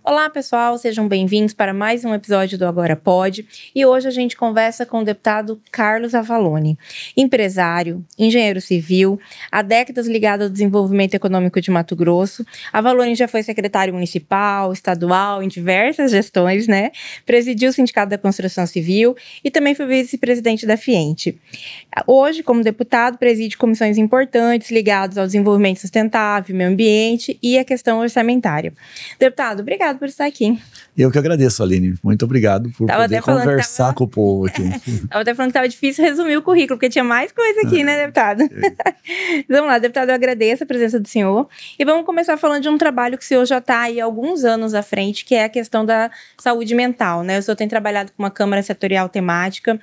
Olá pessoal, sejam bem-vindos para mais um episódio do Agora Pode, e hoje a gente conversa com o deputado Carlos Avallone, empresário, engenheiro civil, há décadas ligado ao desenvolvimento econômico de Mato Grosso. Avallone já foi secretário municipal, estadual, em diversas gestões, né? Presidiu o Sindicato da Construção Civil e também foi vice-presidente da Fiente. Hoje, como deputado, preside comissões importantes ligadas ao desenvolvimento sustentável, meio ambiente e a questão orçamentária. Deputado, obrigado por estar aqui. Eu que agradeço, Aline. Muito obrigado por poder conversar com o povo aqui. Estava até falando que estava difícil resumir o currículo, porque tinha mais coisa aqui, né, deputado? Vamos lá, deputado, eu agradeço a presença do senhor. E vamos começar falando de um trabalho que o senhor já está aí há alguns anos à frente, que é a questão da saúde mental, né? O senhor tem trabalhado com uma Câmara Setorial temática.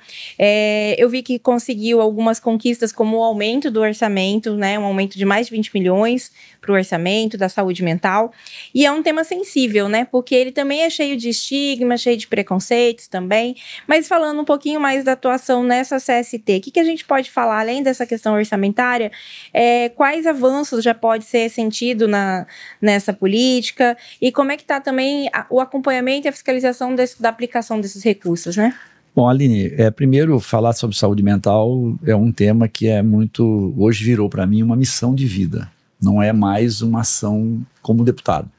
Eu vi que conseguiu algumas conquistas, como o aumento do orçamento, né? Um aumento de mais de 20 milhões para o orçamento da saúde mental. E é um tema sensível, né? Porque ele também é cheio de estigma, cheio de preconceitos também. Mas falando um pouquinho mais da atuação nessa CST, o que a gente pode falar, além dessa questão orçamentária, quais avanços já pode ser sentido nessa política e como é que está também o acompanhamento e a fiscalização da aplicação desses recursos, né? Bom, Aline, primeiro falar sobre saúde mental é um tema que hoje virou para mim uma missão de vida. Não é mais uma ação como deputado.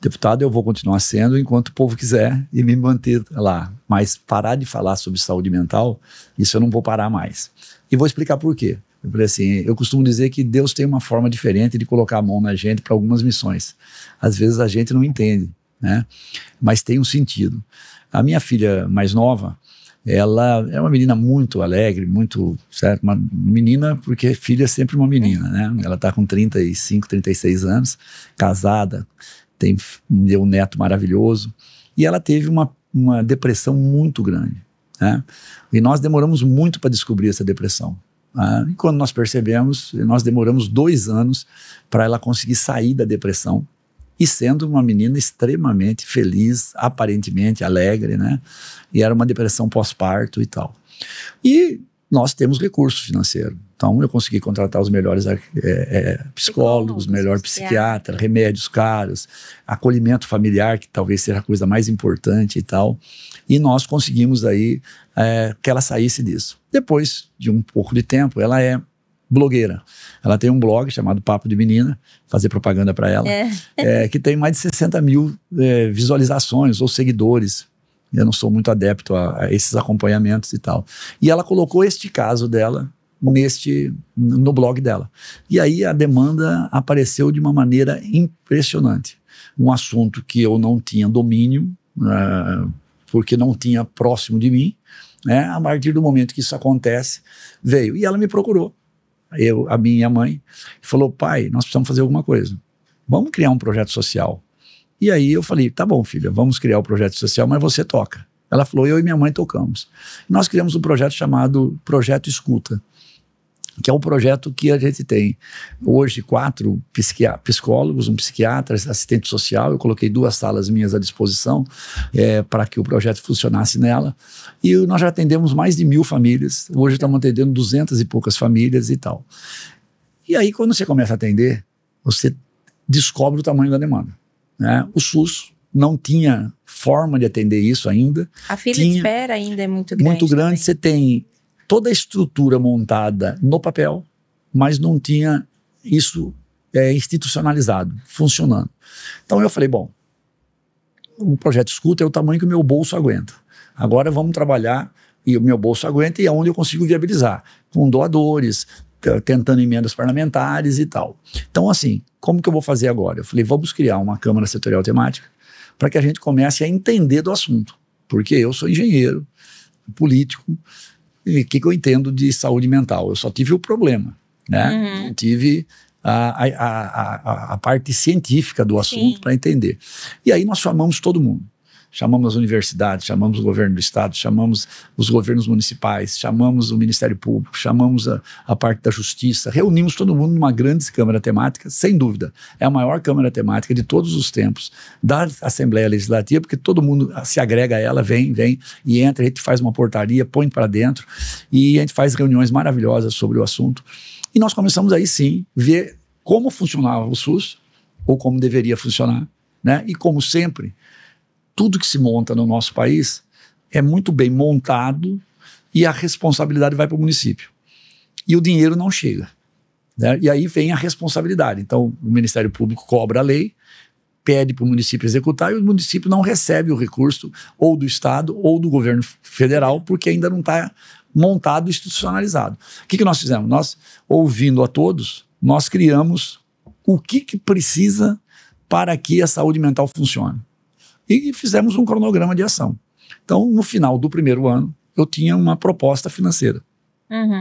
Deputado eu vou continuar sendo enquanto o povo quiser e me manter lá. Mas parar de falar sobre saúde mental, isso eu não vou parar mais. E vou explicar por quê. Eu falei assim, eu costumo dizer que Deus tem uma forma diferente de colocar a mão na gente para algumas missões. Às vezes a gente não entende, né? Mas tem um sentido. A minha filha mais nova, ela é uma menina muito alegre, muito, certo? Uma menina, porque filha é sempre uma menina, né? Ela está com 35, 36 anos, casada, deu um neto maravilhoso, e ela teve uma depressão muito grande, né? E nós demoramos muito para descobrir essa depressão. E quando nós percebemos, nós demoramos 2 anos para ela conseguir sair da depressão, e sendo uma menina extremamente feliz, aparentemente alegre, né? E era uma depressão pós-parto e tal. E nós temos recurso financeiro. Então eu consegui contratar os melhores psicólogos, melhor psiquiatra, remédios caros, acolhimento familiar, que talvez seja a coisa mais importante e tal. E nós conseguimos aí que ela saísse disso. Depois de um pouco de tempo, ela é blogueira. Ela tem um blog chamado Papo de Menina, fazer propaganda para ela, que tem mais de 60 mil visualizações ou seguidores. Eu não sou muito adepto a esses acompanhamentos e tal. E ela colocou este caso dela no blog dela. E aí a demanda apareceu de uma maneira impressionante. Um assunto que eu não tinha domínio, porque não tinha próximo de mim, né? A partir do momento que isso acontece, veio. E ela me procurou. A minha mãe, falou, pai, nós precisamos fazer alguma coisa. Vamos criar um projeto social. E aí eu falei, tá bom, filha, vamos criar o projeto social, mas você toca. Ela falou, eu e minha mãe tocamos. Nós criamos um projeto chamado Projeto Escuta, que é um projeto que a gente tem hoje 4 psicólogos, um psiquiatra, assistente social. Eu coloquei 2 salas minhas à disposição para que o projeto funcionasse nela. E nós já atendemos mais de 1000 famílias. Hoje estamos atendendo 200 e poucas famílias e tal. E aí, quando você começa a atender, você descobre o tamanho da demanda, né? O SUS não tinha forma de atender isso ainda. A fila de espera ainda é muito grande. Muito grande. Também. Você tem toda a estrutura montada no papel, mas não tinha isso institucionalizado, funcionando. Então eu falei, bom, o projeto Escuta é o tamanho que o meu bolso aguenta. Agora vamos trabalhar, e o meu bolso aguenta, e aonde eu consigo viabilizar, com doadores, tentando emendas parlamentares e tal. Então assim, como que eu vou fazer agora? Eu falei, vamos criar uma Câmara Setorial temática, para que a gente comece a entender do assunto, porque eu sou engenheiro, político, e o que eu entendo de saúde mental? Eu só tive o problema, né? Não tive a parte científica do assunto para entender. E aí nós chamamos todo mundo. Chamamos as universidades, chamamos o governo do estado, chamamos os governos municipais, chamamos o Ministério Público, chamamos a parte da justiça, reunimos todo mundo numa grande câmara temática, sem dúvida. É a maior câmara temática de todos os tempos da Assembleia Legislativa, porque todo mundo se agrega a ela, vem e entra, a gente faz uma portaria, põe para dentro e a gente faz reuniões maravilhosas sobre o assunto. E nós começamos aí sim ver como funcionava o SUS, ou como deveria funcionar, né? E como sempre, tudo que se monta no nosso país é muito bem montado e a responsabilidade vai para o município. E o dinheiro não chega, né? E aí vem a responsabilidade. Então, o Ministério Público cobra a lei, pede para o município executar e o município não recebe o recurso ou do Estado ou do governo federal porque ainda não está montado e institucionalizado. O que nós fizemos? Nós, ouvindo a todos, nós criamos o que precisa para que a saúde mental funcione. E fizemos um cronograma de ação. Então, no final do primeiro ano, eu tinha uma proposta financeira.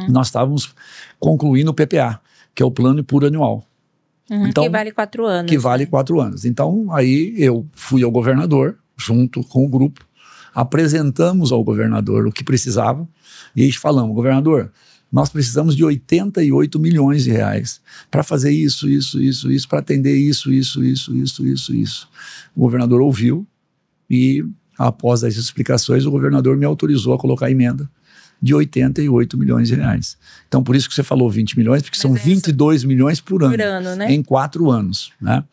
Nós estávamos concluindo o PPA, que é o Plano Plurianual. Então, que vale 4 anos. Que vale 4 anos. Então, aí eu fui ao governador, junto com o grupo, apresentamos ao governador o que precisava, e falamos, governador, nós precisamos de 88 milhões de reais para fazer isso, para atender isso. O governador ouviu e, após as explicações, o governador me autorizou a colocar a emenda de 88 milhões de reais. Então, por isso que você falou 20 milhões, porque são 22 milhões por ano, né? Em 4 anos. Né?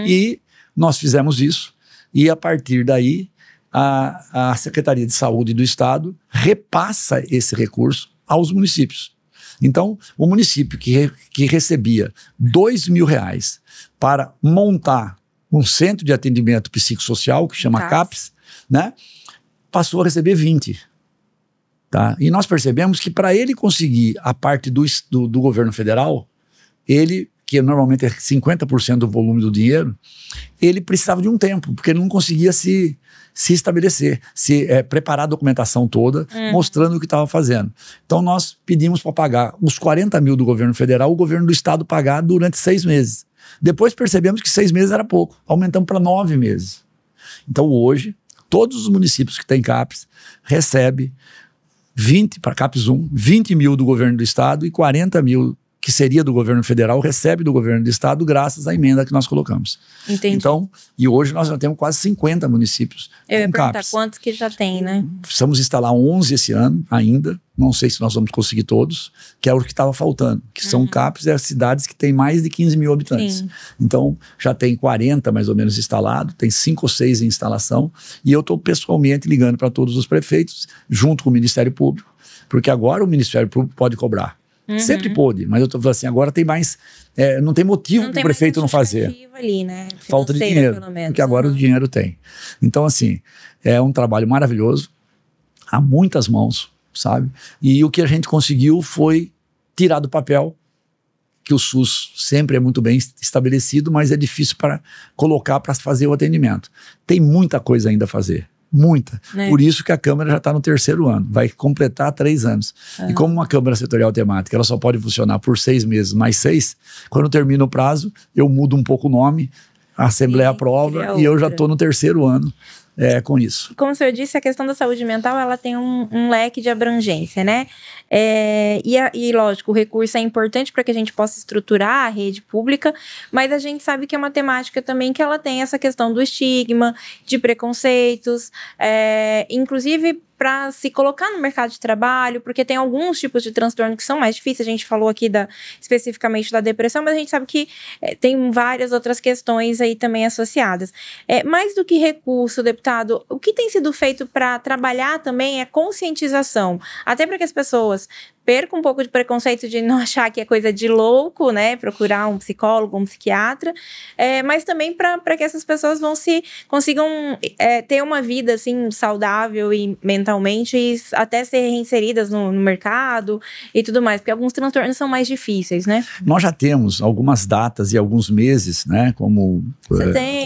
E nós fizemos isso, e a partir daí, a Secretaria de Saúde do Estado repassa esse recurso aos municípios. Então, o município que recebia 2 mil reais para montar um centro de atendimento psicossocial, que chama CAPS, né, passou a receber 20. Tá? E nós percebemos que para ele conseguir a parte do governo federal, ele, que normalmente é 50% do volume do dinheiro, ele precisava de um tempo, porque ele não conseguia se estabelecer, preparar a documentação toda, mostrando o que estava fazendo. Então nós pedimos para pagar os 40 mil do governo federal, o governo do estado pagar durante 6 meses. Depois percebemos que 6 meses era pouco, aumentamos para 9 meses. Então hoje, todos os municípios que têm CAPS recebem 20, para CAPS 1, 20 mil do governo do estado e 40 mil que seria do governo federal, recebe do governo do estado graças à emenda que nós colocamos. Entendi. Então, e hoje nós já temos quase 50 municípios Eu ia com perguntar CAPS. Quantos que já tem, né? Precisamos instalar 11 esse ano ainda, não sei se nós vamos conseguir todos, que é o que estava faltando, que são CAPS, as cidades que têm mais de 15 mil habitantes. Sim. Então, já tem 40 mais ou menos instalado, tem 5 ou 6 em instalação, e eu estou pessoalmente ligando para todos os prefeitos, junto com o Ministério Público, porque agora o Ministério Público pode cobrar. Sempre pôde, mas eu estou falando assim, agora tem mais, não tem motivo para o prefeito não fazer. Ali, né? Falta de dinheiro, pelo menos, porque agora o dinheiro tem. Então assim, é um trabalho maravilhoso, há muitas mãos, sabe? E o que a gente conseguiu foi tirar do papel, que o SUS sempre é muito bem estabelecido, mas é difícil para colocar para fazer o atendimento. Tem muita coisa ainda a fazer. Muita. Por isso que a Câmara já está no 3º ano, vai completar 3 anos. E como uma Câmara Setorial Temática, ela só pode funcionar por 6 meses mais 6, quando termina o prazo, eu mudo um pouco o nome, a Assembleia aprova e eu já estou no 3º ano com isso. Como o senhor disse, a questão da saúde mental, ela tem um leque de abrangência, né? E lógico, o recurso é importante para que a gente possa estruturar a rede pública, mas a gente sabe que é uma temática também que ela tem essa questão do estigma, de preconceitos, inclusive para se colocar no mercado de trabalho, porque tem alguns tipos de transtorno que são mais difíceis. A gente falou aqui especificamente da depressão, mas a gente sabe que tem várias outras questões aí também associadas. Mais do que recurso, deputado, o que tem sido feito para trabalhar também é conscientização, até para que as pessoas percam um pouco de preconceito de não achar que é coisa de louco, né? Procurar um psicólogo, um psiquiatra, mas também para que essas pessoas consigam ter uma vida assim saudável e mentalmente e até ser reinseridas no mercado e tudo mais, porque alguns transtornos são mais difíceis, né? Nós já temos algumas datas e alguns meses, né? Como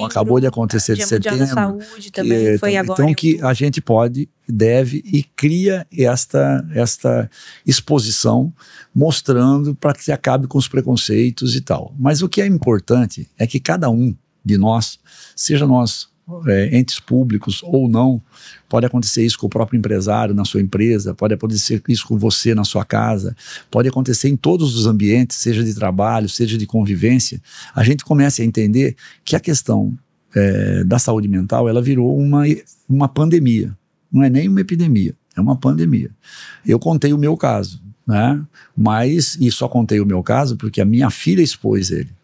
acabou de acontecer de setembro. Dia Mundial da Saúde também foi agora. Então que a gente pode, deve e cria esta exposição mostrando para que se acabe com os preconceitos e tal. Mas o que é importante é que cada um de nós, seja nós entes públicos ou não, pode acontecer isso com o próprio empresário na sua empresa, pode acontecer isso com você na sua casa, pode acontecer em todos os ambientes, seja de trabalho, seja de convivência, a gente começa a entender que a questão da saúde mental, ela virou uma pandemia, não é nem uma epidemia, é uma pandemia. Eu contei o meu caso, né? E só contei o meu caso porque a minha filha expôs ele.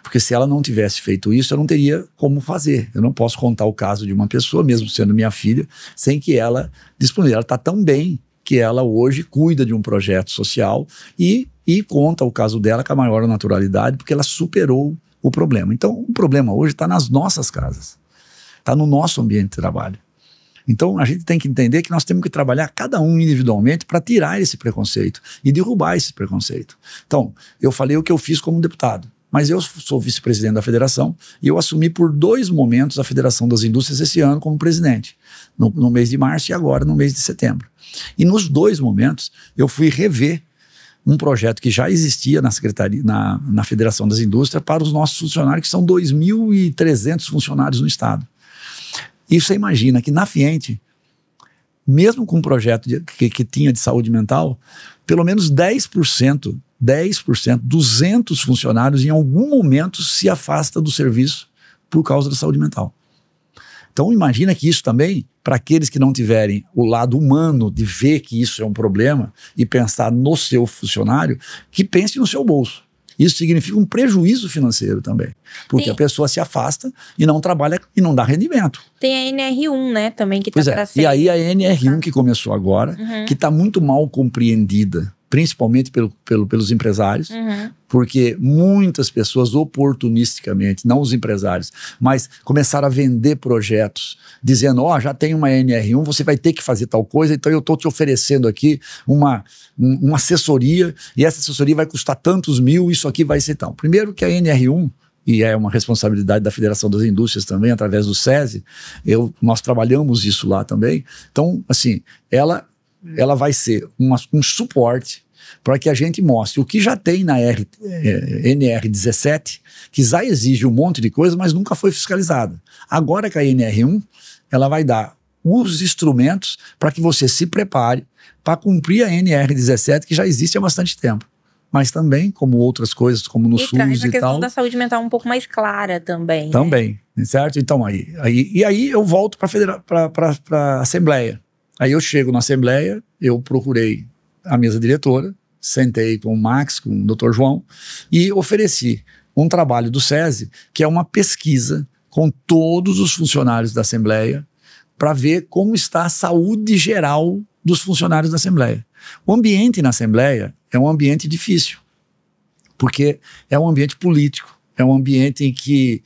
Porque se ela não tivesse feito isso, eu não teria como fazer. Eu não posso contar o caso de uma pessoa, mesmo sendo minha filha, sem que ela disponha. Ela está tão bem que ela hoje cuida de um projeto social e conta o caso dela com a maior naturalidade, porque ela superou o problema. Então, o problema hoje está nas nossas casas, está no nosso ambiente de trabalho. Então, a gente tem que entender que nós temos que trabalhar cada um individualmente para tirar esse preconceito e derrubar esse preconceito. Então, eu falei o que eu fiz como deputado, mas eu sou vice-presidente da federação e eu assumi por 2 momentos a Federação das Indústrias esse ano como presidente, no mês de março e agora no mês de setembro. E nos 2 momentos, eu fui rever um projeto que já existia na Secretaria, na Federação das Indústrias para os nossos funcionários, que são 2.300 funcionários no estado. E você imagina que na Fiente, mesmo com um projeto que tinha de saúde mental, pelo menos 10%, 200 funcionários em algum momento se afasta do serviço por causa da saúde mental. Então imagina que isso também, para aqueles que não tiverem o lado humano de ver que isso é um problema e pensar no seu funcionário, que pense no seu bolso. Isso significa um prejuízo financeiro também, porque a pessoa se afasta e não trabalha e não dá rendimento. Tem a NR1, né, também, que está para ser... E aí a NR1 que começou agora, que está muito mal compreendida, principalmente pelos empresários, porque muitas pessoas oportunisticamente, não os empresários, mas começaram a vender projetos, dizendo, já tem uma NR1, você vai ter que fazer tal coisa, então eu estou te oferecendo aqui uma assessoria, e essa assessoria vai custar tantos mil, isso aqui vai ser tal. Primeiro que a NR1, e é uma responsabilidade da Federação das Indústrias também, através do SESI, nós trabalhamos isso lá também, então, assim, ela vai ser um suporte para que a gente mostre o que já tem na NR17, que já exige um monte de coisa, mas nunca foi fiscalizada. Agora com a NR1, ela vai dar os instrumentos para que você se prepare para cumprir a NR17, que já existe há bastante tempo. Mas também, como outras coisas, como no SUS e tal... E traz a questão da saúde mental um pouco mais clara também. Também, né? Certo? Então, aí eu volto para a Assembleia. Aí eu chego na Assembleia, eu procurei a mesa diretora, sentei com o Max, com o Dr. João, e ofereci um trabalho do SESI, que é uma pesquisa com todos os funcionários da Assembleia, para ver como está a saúde geral dos funcionários da Assembleia. O ambiente na Assembleia é um ambiente difícil, porque é um ambiente político, é um ambiente em que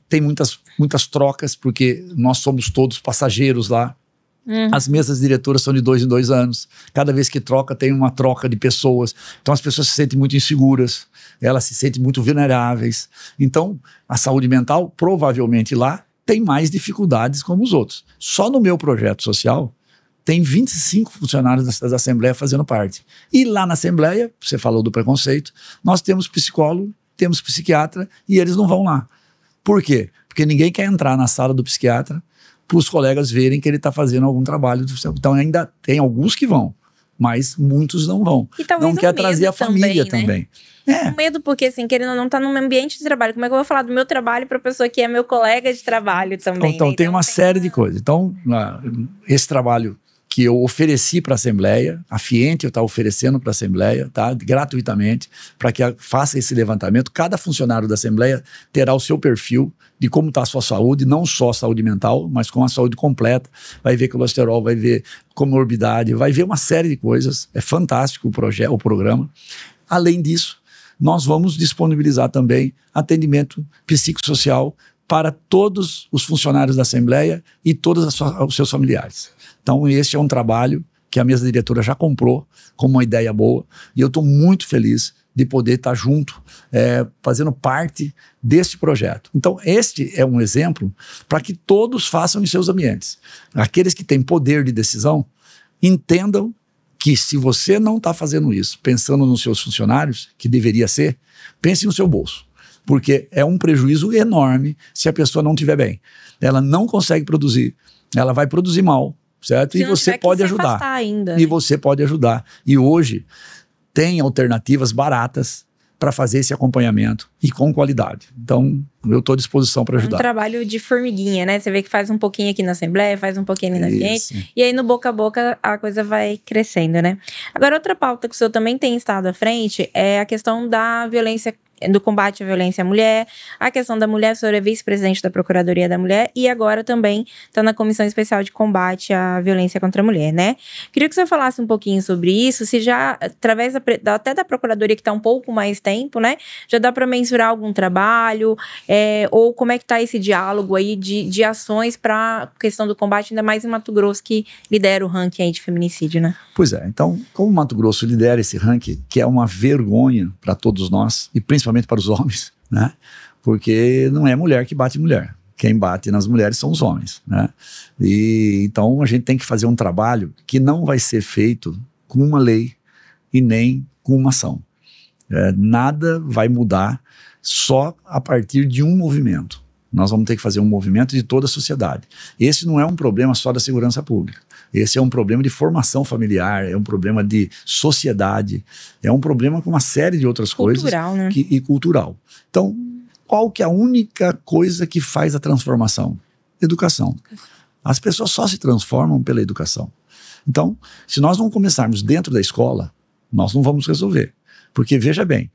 tem muitas trocas, porque nós somos todos passageiros lá. As mesas diretoras são de 2 em 2 anos. Cada vez que troca, tem uma troca de pessoas. Então as pessoas se sentem muito inseguras, elas se sentem muito vulneráveis. Então a saúde mental, provavelmente lá, tem mais dificuldades como os outros. Só no meu projeto social, tem 25 funcionários da Assembleia fazendo parte. E lá na Assembleia, você falou do preconceito, nós temos psicólogo, temos psiquiatra, e eles não vão lá. Por quê? Porque ninguém quer entrar na sala do psiquiatra para os colegas verem que ele está fazendo algum trabalho. Então ainda tem alguns que vão, mas muitos não vão. E talvez não quer trazer a família também. O medo, porque assim, querendo ou não, tá num ambiente de trabalho. Como é que eu vou falar do meu trabalho para a pessoa que é meu colega de trabalho também? Então tem uma série de coisas. Então, esse trabalho que eu ofereci para a Assembleia, a Fiente está oferecendo para a Assembleia, tá, gratuitamente, para que faça esse levantamento. Cada funcionário da Assembleia terá o seu perfil de como está a sua saúde, não só a saúde mental, mas com a saúde completa. Vai ver colesterol, vai ver comorbidade, vai ver uma série de coisas. É fantástico o programa. Além disso, nós vamos disponibilizar também atendimento psicossocial para todos os funcionários da Assembleia e todos os seus familiares. Então esse é um trabalho que a mesa diretora já comprou como uma ideia boa, e eu estou muito feliz de poder estar junto, fazendo parte deste projeto. Então este é um exemplo para que todos façam em seus ambientes. Aqueles que têm poder de decisão, entendam que se você não está fazendo isso, pensando nos seus funcionários, que deveria ser, pense no seu bolso. Porque é um prejuízo enorme se a pessoa não estiver bem. Ela não consegue produzir, ela vai produzir mal, certo? E você pode ajudar. Ainda, e você pode ajudar. E hoje tem alternativas baratas para fazer esse acompanhamento e com qualidade. Então, eu estou à disposição para ajudar. Um trabalho de formiguinha, né? Você vê que faz um pouquinho aqui na Assembleia, faz um pouquinho ali na ambiente, e aí no boca a boca a coisa vai crescendo, né? Agora, outra pauta que o senhor também tem estado à frente é a questão da violência, do combate à violência à mulher, a questão da mulher. O senhor é vice-presidente da Procuradoria da Mulher e agora também está na Comissão Especial de Combate à Violência contra a Mulher, né? Queria que o senhor falasse um pouquinho sobre isso, se já, através até da Procuradoria, que está um pouco mais tempo, né? Já dá para mensurar algum trabalho, ou como é que está esse diálogo aí de ações para a questão do combate, ainda mais em Mato Grosso, que lidera o ranking aí de feminicídio, né? Pois é, então, como o Mato Grosso lidera esse ranking, que é uma vergonha para todos nós, e principalmente para os homens, né? Porque não é mulher que bate mulher. Quem bate nas mulheres são os homens, né? E então a gente tem que fazer um trabalho que não vai ser feito com uma lei e nem com uma ação. Nada vai mudar só a partir de um movimento. Nós vamos ter que fazer um movimento de toda a sociedade. Esse não é um problema só da segurança pública. Esse é um problema de formação familiar, é um problema de sociedade, é um problema com uma série de outras coisas. Cultural, né? E cultural. Então, qual que é a única coisa que faz a transformação? Educação. As pessoas só se transformam pela educação. Então, se nós não começarmos dentro da escola, nós não vamos resolver. Porque, veja bem,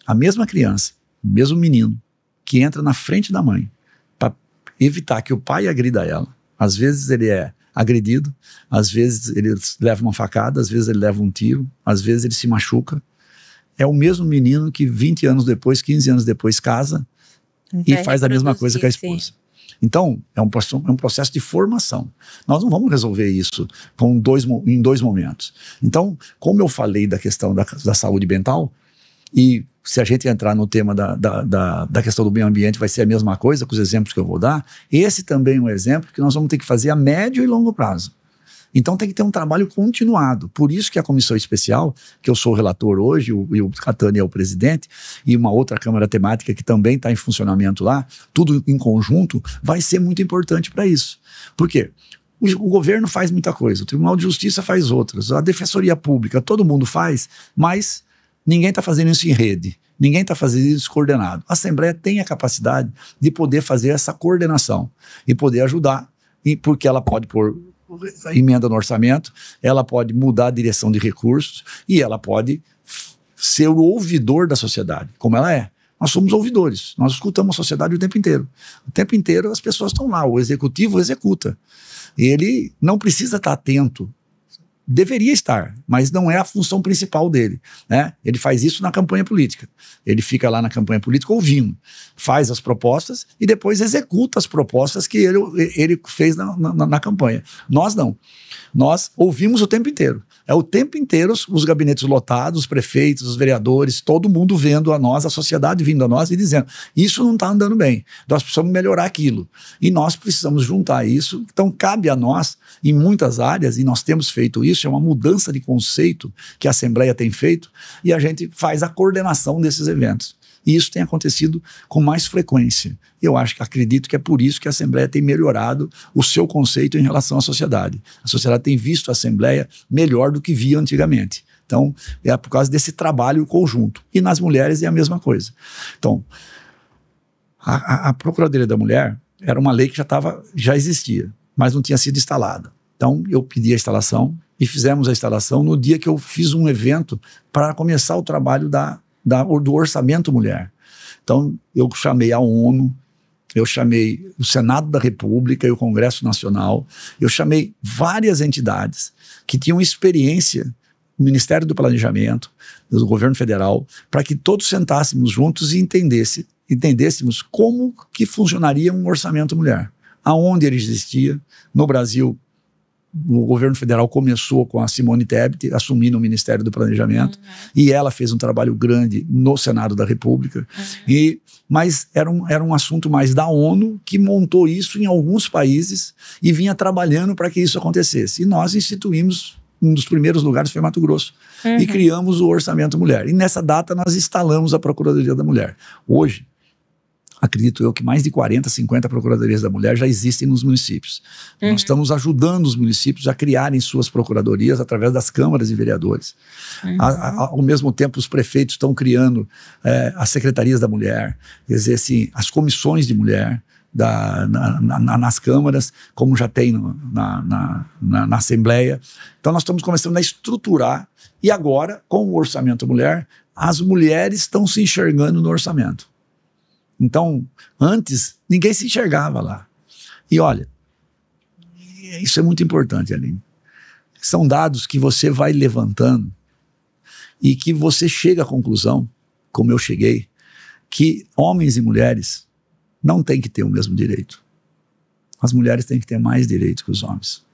a mesma criança, o mesmo menino, que entra na frente da mãe para evitar que o pai agrida ela, às vezes ele é agredido, às vezes ele leva uma facada, às vezes ele leva um tiro, às vezes ele se machuca. É o mesmo menino que 20 anos depois, 15 anos depois casa e faz a mesma coisa com a esposa. Então, é um processo de formação. Nós não vamos resolver isso em dois momentos. Então, como eu falei da questão da saúde mental, e se a gente entrar no tema da questão do meio ambiente, vai ser a mesma coisa com os exemplos que eu vou dar. Esse também é um exemplo que nós vamos ter que fazer a médio e longo prazo. Então tem que ter um trabalho continuado. Por isso que a comissão especial, que eu sou o relator hoje, e o Catani é o presidente, e uma outra câmara temática que também está em funcionamento lá, tudo em conjunto, vai ser muito importante para isso. Por quê? O governo faz muita coisa, o Tribunal de Justiça faz outras, a Defensoria Pública, todo mundo faz, mas ninguém está fazendo isso em rede, ninguém está fazendo isso coordenado. A Assembleia tem a capacidade de poder fazer essa coordenação e poder ajudar, porque ela pode pôr emenda no orçamento, ela pode mudar a direção de recursos e ela pode ser o ouvidor da sociedade, como ela é. Nós somos ouvidores, nós escutamos a sociedade o tempo inteiro. O tempo inteiro as pessoas estão lá, o executivo executa. Ele não precisa estar atento. Deveria estar, mas não é a função principal dele, né? Ele faz isso na campanha política. Ele fica lá na campanha política ouvindo, faz as propostas e depois executa as propostas que ele fez na campanha. Nós não. Nós ouvimos o tempo inteiro. É o tempo inteiro os gabinetes lotados, os prefeitos, os vereadores, todo mundo vendo a nós, a sociedade vindo a nós e dizendo, isso não está andando bem, nós precisamos melhorar aquilo. E nós precisamos juntar isso, então cabe a nós, em muitas áreas, e nós temos feito isso, é uma mudança de conceito que a Assembleia tem feito, e a gente faz a coordenação desses eventos. E isso tem acontecido com mais frequência. Eu acredito que é por isso que a Assembleia tem melhorado o seu conceito em relação à sociedade. A sociedade tem visto a Assembleia melhor do que via antigamente. Então, é por causa desse trabalho conjunto. E nas mulheres é a mesma coisa. Então, a Procuradoria da Mulher era uma lei que já existia, mas não tinha sido instalada. Então, eu pedi a instalação e fizemos a instalação no dia que eu fiz um evento para começar o trabalho do orçamento mulher. Então, eu chamei a ONU, eu chamei o Senado da República e o Congresso Nacional, eu chamei várias entidades que tinham experiência no Ministério do Planejamento, do Governo Federal, para que todos sentássemos juntos e entendêssemos como que funcionaria um orçamento mulher, aonde ele existia. No Brasil, o governo federal começou com a Simone Tebet assumindo o Ministério do Planejamento, e ela fez um trabalho grande no Senado da República, mas era um assunto mais da ONU, que montou isso em alguns países e vinha trabalhando para que isso acontecesse. E nós instituímos, um dos primeiros lugares foi Mato Grosso, e criamos o Orçamento Mulher. E nessa data nós instalamos a Procuradoria da Mulher. Hoje, acredito eu que mais de 40, 50 procuradorias da mulher já existem nos municípios. Nós estamos ajudando os municípios a criarem suas procuradorias através das câmaras de vereadores. Ao mesmo tempo, os prefeitos estão criando as secretarias da mulher, quer dizer, assim, as comissões de mulher nas câmaras, como já tem na Assembleia. Então, nós estamos começando a estruturar, e agora, com o Orçamento Mulher, as mulheres estão se enxergando no orçamento. Então, antes, ninguém se enxergava lá. E olha, isso é muito importante, Aline. São dados que você vai levantando e que você chega à conclusão, como eu cheguei, que homens e mulheres não têm que ter o mesmo direito. As mulheres têm que ter mais direito que os homens.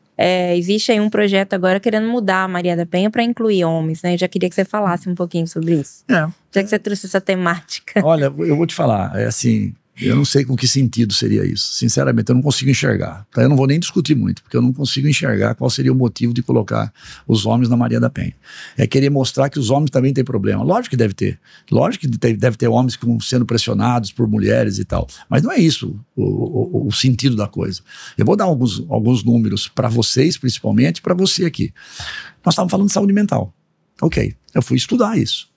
Existe aí um projeto agora querendo mudar a Maria da Penha para incluir homens, né? Eu já queria que você falasse um pouquinho sobre isso. Já que você trouxe essa temática. Olha, eu vou te falar, assim, eu não sei com que sentido seria isso. Sinceramente, eu não consigo enxergar. Tá? Eu não vou nem discutir muito, porque eu não consigo enxergar qual seria o motivo de colocar os homens na Maria da Penha. É querer mostrar que os homens também têm problema. Lógico que deve ter. Lógico que deve ter homens que estão sendo pressionados por mulheres e tal. Mas não é isso o sentido da coisa. Eu vou dar alguns números para vocês, principalmente, para você aqui. Nós estávamos falando de saúde mental. Ok, eu fui estudar isso.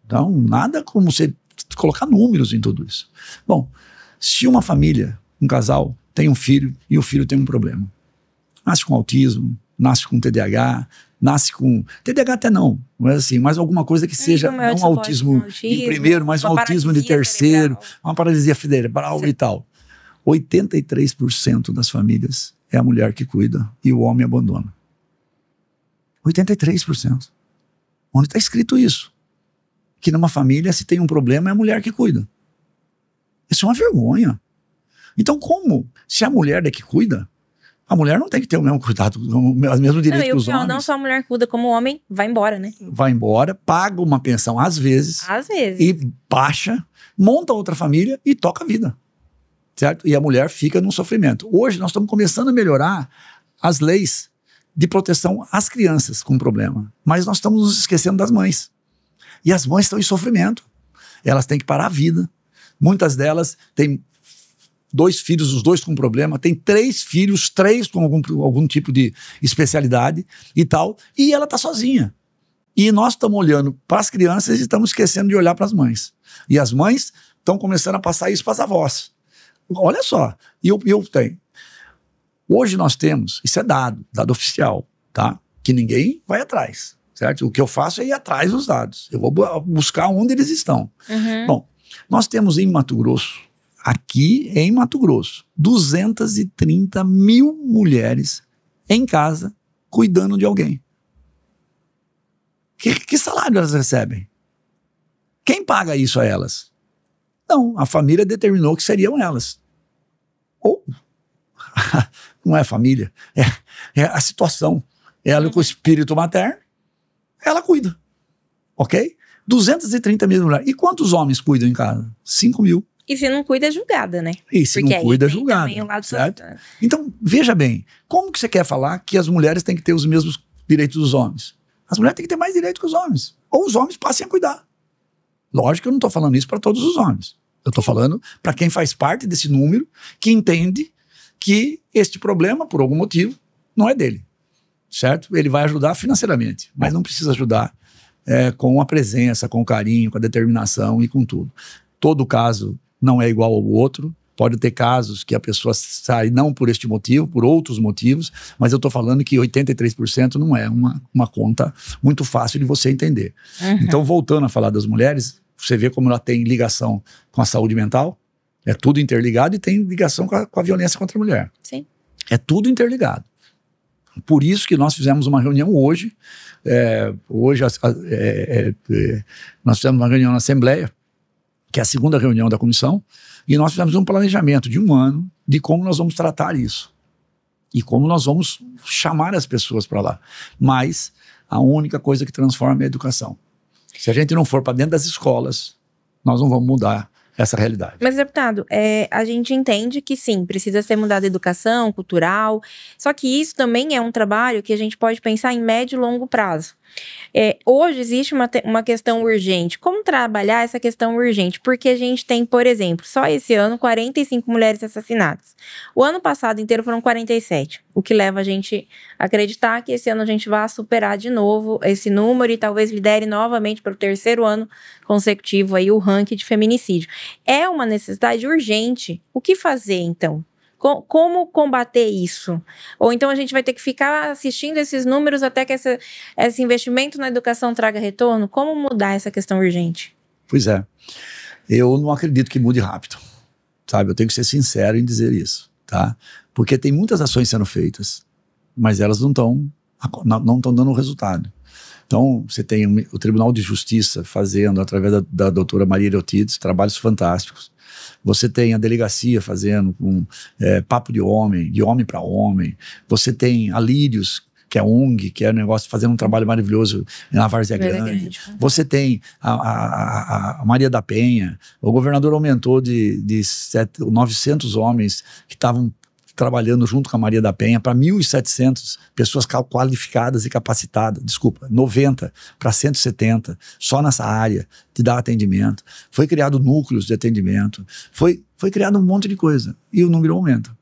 Então, nada como você colocar números em tudo isso. Bom, se uma família, um casal, tem um filho e o filho tem um problema, nasce com autismo, nasce com TDAH, nasce com... TDAH até não, mas assim, mais alguma coisa que seja não um autismo de primeiro, mas um autismo de terceiro, uma paralisia cerebral e tal. 83% das famílias é a mulher que cuida e o homem abandona. 83%. Onde está escrito isso? Que numa família, se tem um problema, é a mulher que cuida. Isso é uma vergonha. Então, como? Se a mulher é que cuida, a mulher não tem que ter o mesmo cuidado, o mesmo direito que os homens. Não só a mulher cuida, como o homem vai embora, né? Vai embora, paga uma pensão às vezes. E baixa, monta outra família e toca a vida. Certo? E a mulher fica num sofrimento. Hoje nós estamos começando a melhorar as leis de proteção às crianças com problema. Mas nós estamos nos esquecendo das mães. E as mães estão em sofrimento. Elas têm que parar a vida. Muitas delas têm 2 filhos, os 2 com problema. Tem 3 filhos, 3 com algum tipo de especialidade e tal. E ela está sozinha. E nós estamos olhando para as crianças e estamos esquecendo de olhar para as mães. E as mães estão começando a passar isso para as avós. Olha só. E eu tenho. Hoje nós temos, isso é dado oficial, tá? Que ninguém vai atrás. Certo? O que eu faço é ir atrás dos dados. Eu vou buscar onde eles estão. Bom, nós temos em Mato Grosso, aqui em Mato Grosso, 230 mil mulheres em casa cuidando de alguém. Que salário elas recebem? Quem paga isso a elas? Não, a família determinou que seriam elas. Ou, não é a família, é a situação. Ela com o espírito materno, ela cuida, ok? 230 mil mulheres. E quantos homens cuidam em casa? 5 mil. E se não cuida, é julgada, né? E se não cuida, é julgada. Certo? Então, veja bem, como que você quer falar que as mulheres têm que ter os mesmos direitos dos homens? As mulheres têm que ter mais direito que os homens. Ou os homens passem a cuidar. Lógico que eu não estou falando isso para todos os homens. Eu estou falando para quem faz parte desse número, que entende que este problema, por algum motivo, não é dele. Certo? Ele vai ajudar financeiramente, mas não precisa ajudar com a presença, com o carinho, com a determinação e com tudo. Todo caso não é igual ao outro. Pode ter casos que a pessoa sai não por este motivo, por outros motivos, mas eu estou falando que 83% não é uma conta muito fácil de você entender. Então, voltando a falar das mulheres, você vê como ela tem ligação com a saúde mental, é tudo interligado e tem ligação com a violência contra a mulher. Sim. É tudo interligado. Por isso que nós fizemos uma reunião hoje. Nós fizemos uma reunião na Assembleia, que é a 2ª reunião da comissão, e nós fizemos um planejamento de 1 ano de como nós vamos tratar isso. E como nós vamos chamar as pessoas para lá. Mas a única coisa que transforma é a educação. Se a gente não for para dentro das escolas, nós não vamos mudar essa realidade. Mas, deputado, a gente entende que sim, precisa ser mudada a educação, cultural, só que isso também é um trabalho que a gente pode pensar em médio e longo prazo. Hoje existe uma questão urgente. Como trabalhar essa questão urgente? Porque a gente tem, por exemplo, só esse ano 45 mulheres assassinadas. O ano passado inteiro foram 47, o que leva a gente a acreditar que esse ano a gente vai superar de novo esse número e talvez lidere novamente para o 3º ano consecutivo aí o ranking de feminicídio. É uma necessidade urgente. O que fazer, então? Como combater isso? Ou então a gente vai ter que ficar assistindo esses números até que esse investimento na educação traga retorno? Como mudar essa questão urgente? Pois é. Eu não acredito que mude rápido, sabe? Eu tenho que ser sincero em dizer isso, tá? Porque tem muitas ações sendo feitas, mas elas não estão dando resultado. Então, você tem o Tribunal de Justiça fazendo, através da doutora Maria Leotides, trabalhos fantásticos. Você tem a delegacia fazendo com papo de homem para homem. Você tem a Lírios, que é ONG, que é um negócio fazendo um trabalho maravilhoso na Várzea Grande. Você tem a Maria da Penha. O governador aumentou de 900 homens que estavam trabalhando junto com a Maria da Penha para 1.700 pessoas qualificadas e capacitadas, 90 para 170, só nessa área de dar atendimento. Foi criado núcleos de atendimento, foi criado um monte de coisa e o número aumenta.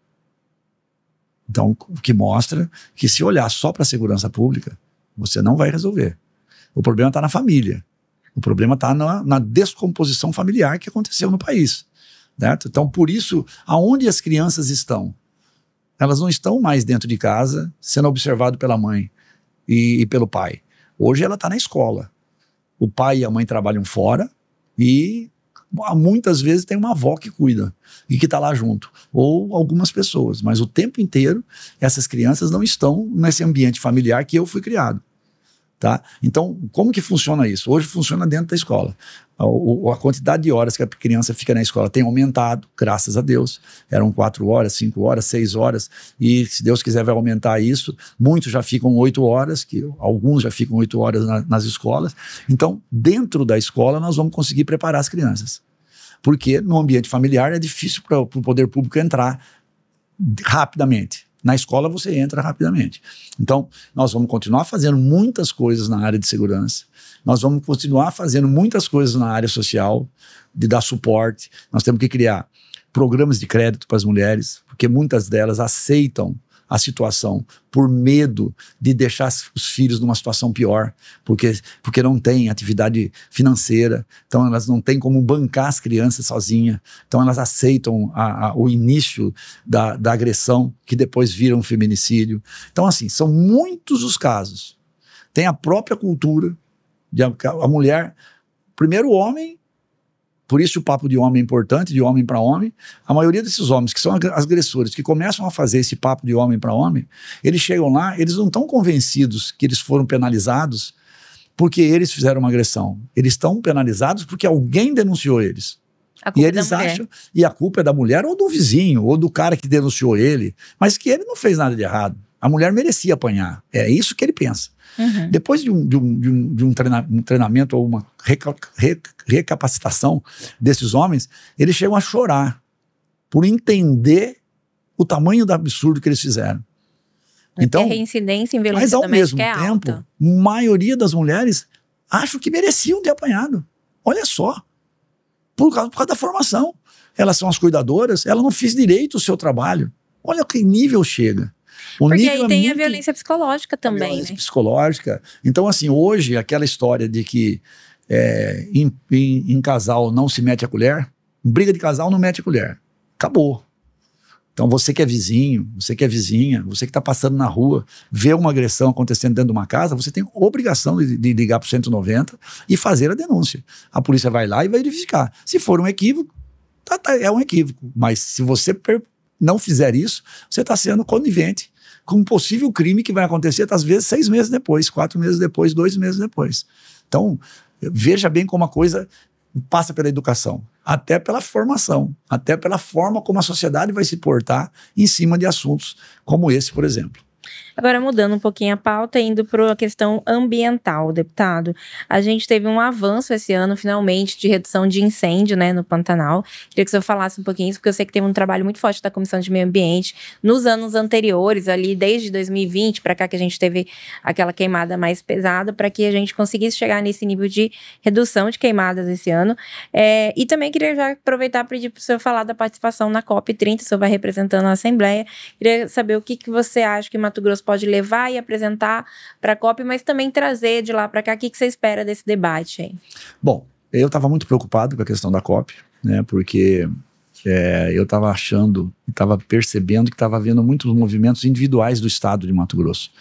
Então, o que mostra que se olhar só para a segurança pública, você não vai resolver. O problema está na família, o problema está na descomposição familiar que aconteceu no país. Certo? Então, por isso, aonde as crianças estão? Elas não estão mais dentro de casa sendo observado pela mãe e pelo pai. Hoje ela está na escola. O pai e a mãe trabalham fora e muitas vezes tem uma avó que cuida e que está lá junto. Ou algumas pessoas. Mas o tempo inteiro essas crianças não estão nesse ambiente familiar que eu fui criado. Tá? Então, como que funciona isso? Hoje funciona dentro da escola. A quantidade de horas que a criança fica na escola tem aumentado, graças a Deus. Eram 4 horas, 5 horas, 6 horas, e se Deus quiser vai aumentar isso. Muitos já ficam 8 horas, alguns já ficam 8 horas nas escolas. Então, dentro da escola, nós vamos conseguir preparar as crianças. Porque no ambiente familiar é difícil para o poder público entrar rapidamente. Na escola você entra rapidamente. Então, nós vamos continuar fazendo muitas coisas na área de segurança, nós vamos continuar fazendo muitas coisas na área social, de dar suporte. Nós temos que criar programas de crédito para as mulheres, porque muitas delas aceitam a situação por medo de deixar os filhos numa situação pior, porque não tem atividade financeira, então elas não têm como bancar as crianças sozinhas, então elas aceitam o início da agressão, que depois vira um feminicídio. Então assim, são muitos os casos. Tem a própria cultura, a mulher, primeiro o homem. Por isso o papo de homem é importante, de homem para homem. A maioria desses homens que são agressores, que começam a fazer esse papo de homem para homem, eles chegam lá, eles não estão convencidos que eles foram penalizados porque eles fizeram uma agressão. Eles estão penalizados porque alguém denunciou eles. E eles acham, e a culpa é da mulher ou do vizinho, ou do cara que denunciou ele, mas que ele não fez nada de errado. A mulher merecia apanhar. É isso que ele pensa. Uhum. Depois de um treinamento ou uma recapacitação desses homens, eles chegam a chorar por entender o tamanho do absurdo que eles fizeram. Então, a reincidência em violência doméstica é alta. Mas ao mesmo tempo, a maioria das mulheres acham que mereciam ter apanhado. Olha só. Por causa da formação. Elas são as cuidadoras, ela não fez direito o seu trabalho. Olha que nível chega. Porque aí tem a violência psicológica também, violência psicológica. Então, assim, hoje, aquela história de que em casal não se mete a colher, em briga de casal não mete a colher. Acabou. Então, você que é vizinho, você que é vizinha, você que está passando na rua, vê uma agressão acontecendo dentro de uma casa, você tem obrigação de ligar para o 190 e fazer a denúncia. A polícia vai lá e vai verificar. Se for um equívoco, é um equívoco. Mas se você não fizer isso, você está sendo conivente com um possível crime que vai acontecer, às vezes, 6 meses depois, 4 meses depois, 2 meses depois. Então, veja bem como a coisa passa pela educação, até pela formação, até pela forma como a sociedade vai se portar em cima de assuntos como esse, por exemplo. Agora, mudando um pouquinho a pauta, indo para a questão ambiental, deputado. A gente teve um avanço esse ano, finalmente, de redução de incêndio, né, no Pantanal. Queria que o senhor falasse um pouquinho isso, porque eu sei que teve um trabalho muito forte da Comissão de Meio Ambiente nos anos anteriores, ali desde 2020 para cá, que a gente teve aquela queimada mais pesada, para que a gente conseguisse chegar nesse nível de redução de queimadas esse ano. E também queria já aproveitar e pedir para o senhor falar da participação na COP30, o senhor vai representando a Assembleia. Queria saber o que você acha que Mato Grosso pode levar e apresentar para a COP, mas também trazer de lá para cá. O que você espera desse debate aí? Bom, eu estava muito preocupado com a questão da COP, né, porque eu estava achando, estava percebendo que estava havendo muitos movimentos individuais do estado de Mato Grosso.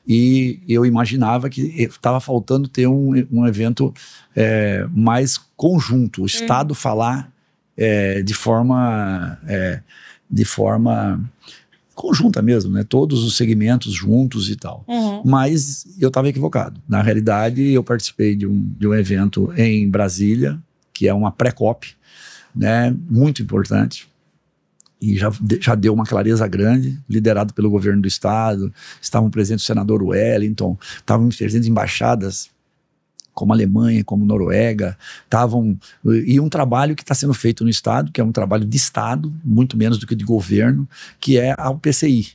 E eu imaginava que estava faltando ter um evento mais conjunto, o estado falar de forma conjunta mesmo, né? Todos os segmentos juntos e tal. Mas eu estava equivocado. Na realidade, eu participei de um evento em Brasília, que é uma pré-COP, né? Muito importante. E já deu uma clareza grande, liderado pelo governo do estado. Estavam presentes o senador Wellington, estavam presentes embaixadas como Alemanha, como Noruega, e um trabalho que está sendo feito no estado, que é um trabalho de estado, muito menos do que de governo, que é o PCI,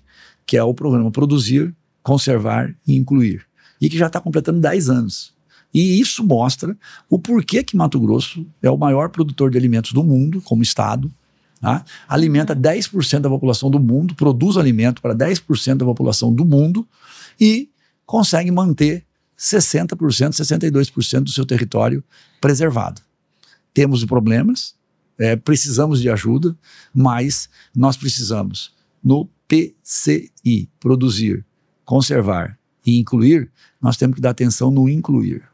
que é o programa Produzir, Conservar e Incluir, e que já está completando 10 anos. E isso mostra o porquê que Mato Grosso é o maior produtor de alimentos do mundo, como estado, tá? Alimenta 10% da população do mundo, produz alimento para 10% da população do mundo e consegue manter 60%, 62% do seu território preservado. Temos problemas, precisamos de ajuda, mas nós precisamos, no PCI, produzir, conservar e incluir, nós temos que dar atenção no incluir.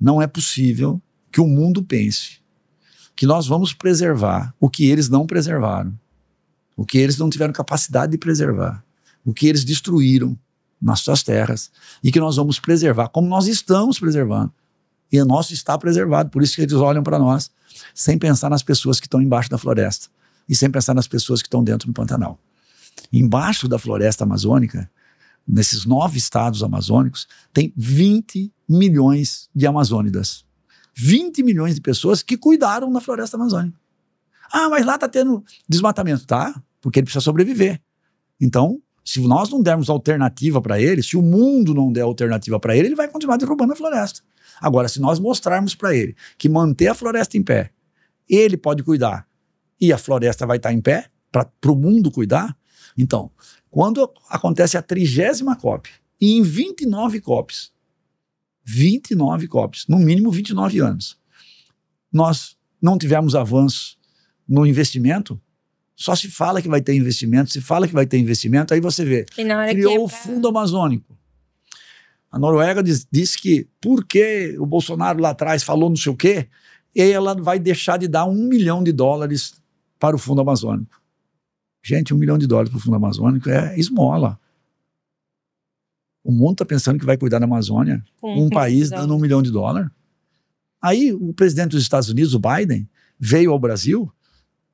Não é possível que o mundo pense que nós vamos preservar o que eles não preservaram, o que eles não tiveram capacidade de preservar, o que eles destruíram nas suas terras, e que nós vamos preservar, como nós estamos preservando. E o nosso está preservado, por isso que eles olham para nós, sem pensar nas pessoas que estão embaixo da floresta, e sem pensar nas pessoas que estão dentro do Pantanal. Embaixo da floresta amazônica, nesses 9 estados amazônicos, tem 20 milhões de amazônidas. 20 milhões de pessoas que cuidaram da floresta amazônica. Ah, mas lá está tendo desmatamento. Tá, porque ele precisa sobreviver. Então, se nós não dermos alternativa para ele, se o mundo não der alternativa para ele, ele vai continuar derrubando a floresta. Agora, se nós mostrarmos para ele que manter a floresta em pé, ele pode cuidar e a floresta vai estar em pé para o mundo cuidar, então, quando acontece a 30ª COP, e em 29 COPs, no mínimo 29 anos, nós não tivemos avanço no investimento, só se fala que vai ter investimento, aí você vê, criou o Fundo Amazônico. A Noruega disse que porque o Bolsonaro lá atrás falou não sei o quê, ela vai deixar de dar $1 milhão para o Fundo Amazônico. Gente, $1 milhão para o Fundo Amazônico é esmola. O mundo está pensando que vai cuidar da Amazônia, um país dando $1 milhão. Aí o presidente dos Estados Unidos, o Biden, veio ao Brasil,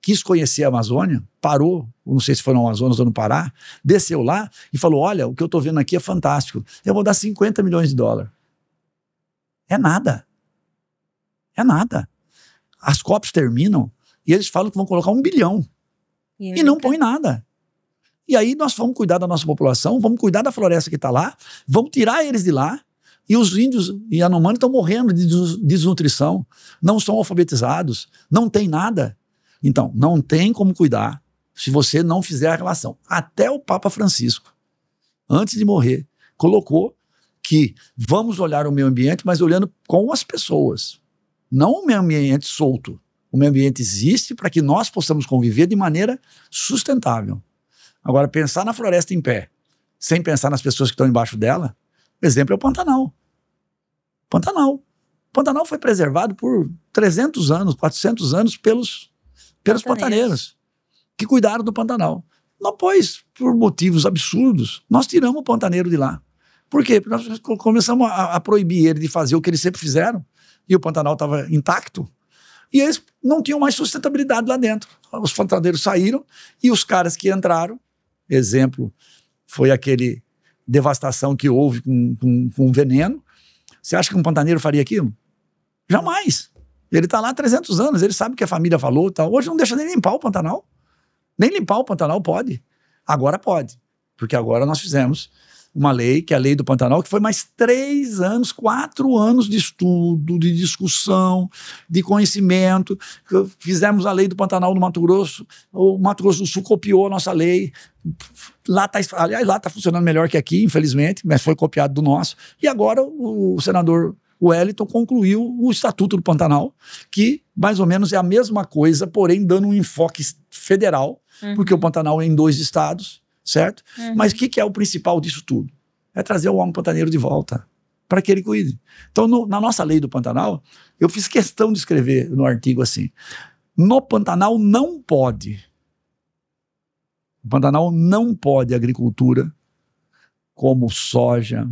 quis conhecer a Amazônia, parou, não sei se foi no Amazonas ou no Pará, desceu lá e falou, olha, o que eu estou vendo aqui é fantástico, eu vou dar $50 milhões. É nada. É nada. As COPs terminam e eles falam que vão colocar $1 bilhão e não põe nada. E aí nós vamos cuidar da nossa população, vamos cuidar da floresta que está lá, vamos tirar eles de lá, e os índios e Yanomami estão morrendo de desnutrição, não são alfabetizados, não tem nada. Então, não tem como cuidar se você não fizer a relação. Até o Papa Francisco, antes de morrer, colocou que vamos olhar o meio ambiente, mas olhando com as pessoas. Não o meio ambiente solto. O meio ambiente existe para que nós possamos conviver de maneira sustentável. Agora, pensar na floresta em pé, sem pensar nas pessoas que estão embaixo dela, o exemplo é o Pantanal. Pantanal foi preservado por 300 anos, 400 anos pelos pantaneiros que cuidaram do Pantanal. Depois, por motivos absurdos, nós tiramos o pantaneiro de lá. Por quê? Porque nós começamos a proibir ele de fazer o que eles sempre fizeram, e o Pantanal estava intacto, e eles não tinham mais sustentabilidade lá dentro. Os pantaneiros saíram, e os caras que entraram, exemplo, foi aquele devastação que houve com veneno. Você acha que um pantaneiro faria aquilo? Jamais. Ele está lá há 300 anos, ele sabe o que a família falou e tal. Hoje não deixa nem limpar o Pantanal. Nem limpar o Pantanal pode. Agora pode. Porque agora nós fizemos uma lei, que é a Lei do Pantanal, que foi mais 3 anos, 4 anos de estudo, de discussão, de conhecimento. Fizemos a Lei do Pantanal no Mato Grosso, o Mato Grosso do Sul copiou a nossa lei. Aliás, lá está funcionando melhor que aqui, infelizmente, mas foi copiado do nosso. E agora o senador Wellington concluiu o Estatuto do Pantanal, que mais ou menos é a mesma coisa, porém dando um enfoque federal, porque o Pantanal é em 2 estados, certo? Mas o que é o principal disso tudo? É trazer o homem pantaneiro de volta, para que ele cuide. Então, na nossa lei do Pantanal, eu fiz questão de escrever no artigo assim, no Pantanal não pode agricultura como soja,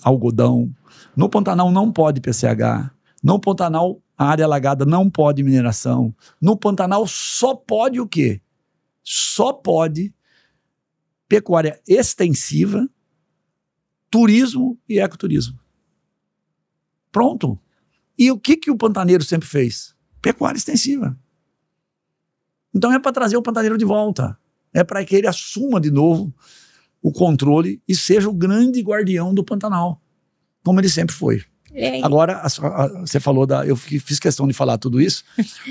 algodão. No Pantanal não pode PCH. No Pantanal, a área alagada não pode mineração. No Pantanal só pode o quê? Só pode pecuária extensiva, turismo e ecoturismo. Pronto. E o que o pantaneiro sempre fez? Pecuária extensiva. Então é para trazer o pantaneiro de volta. É para que ele assuma de novo o controle e seja o grande guardião do Pantanal, como ele sempre foi. Agora, você falou eu fiz questão de falar tudo isso,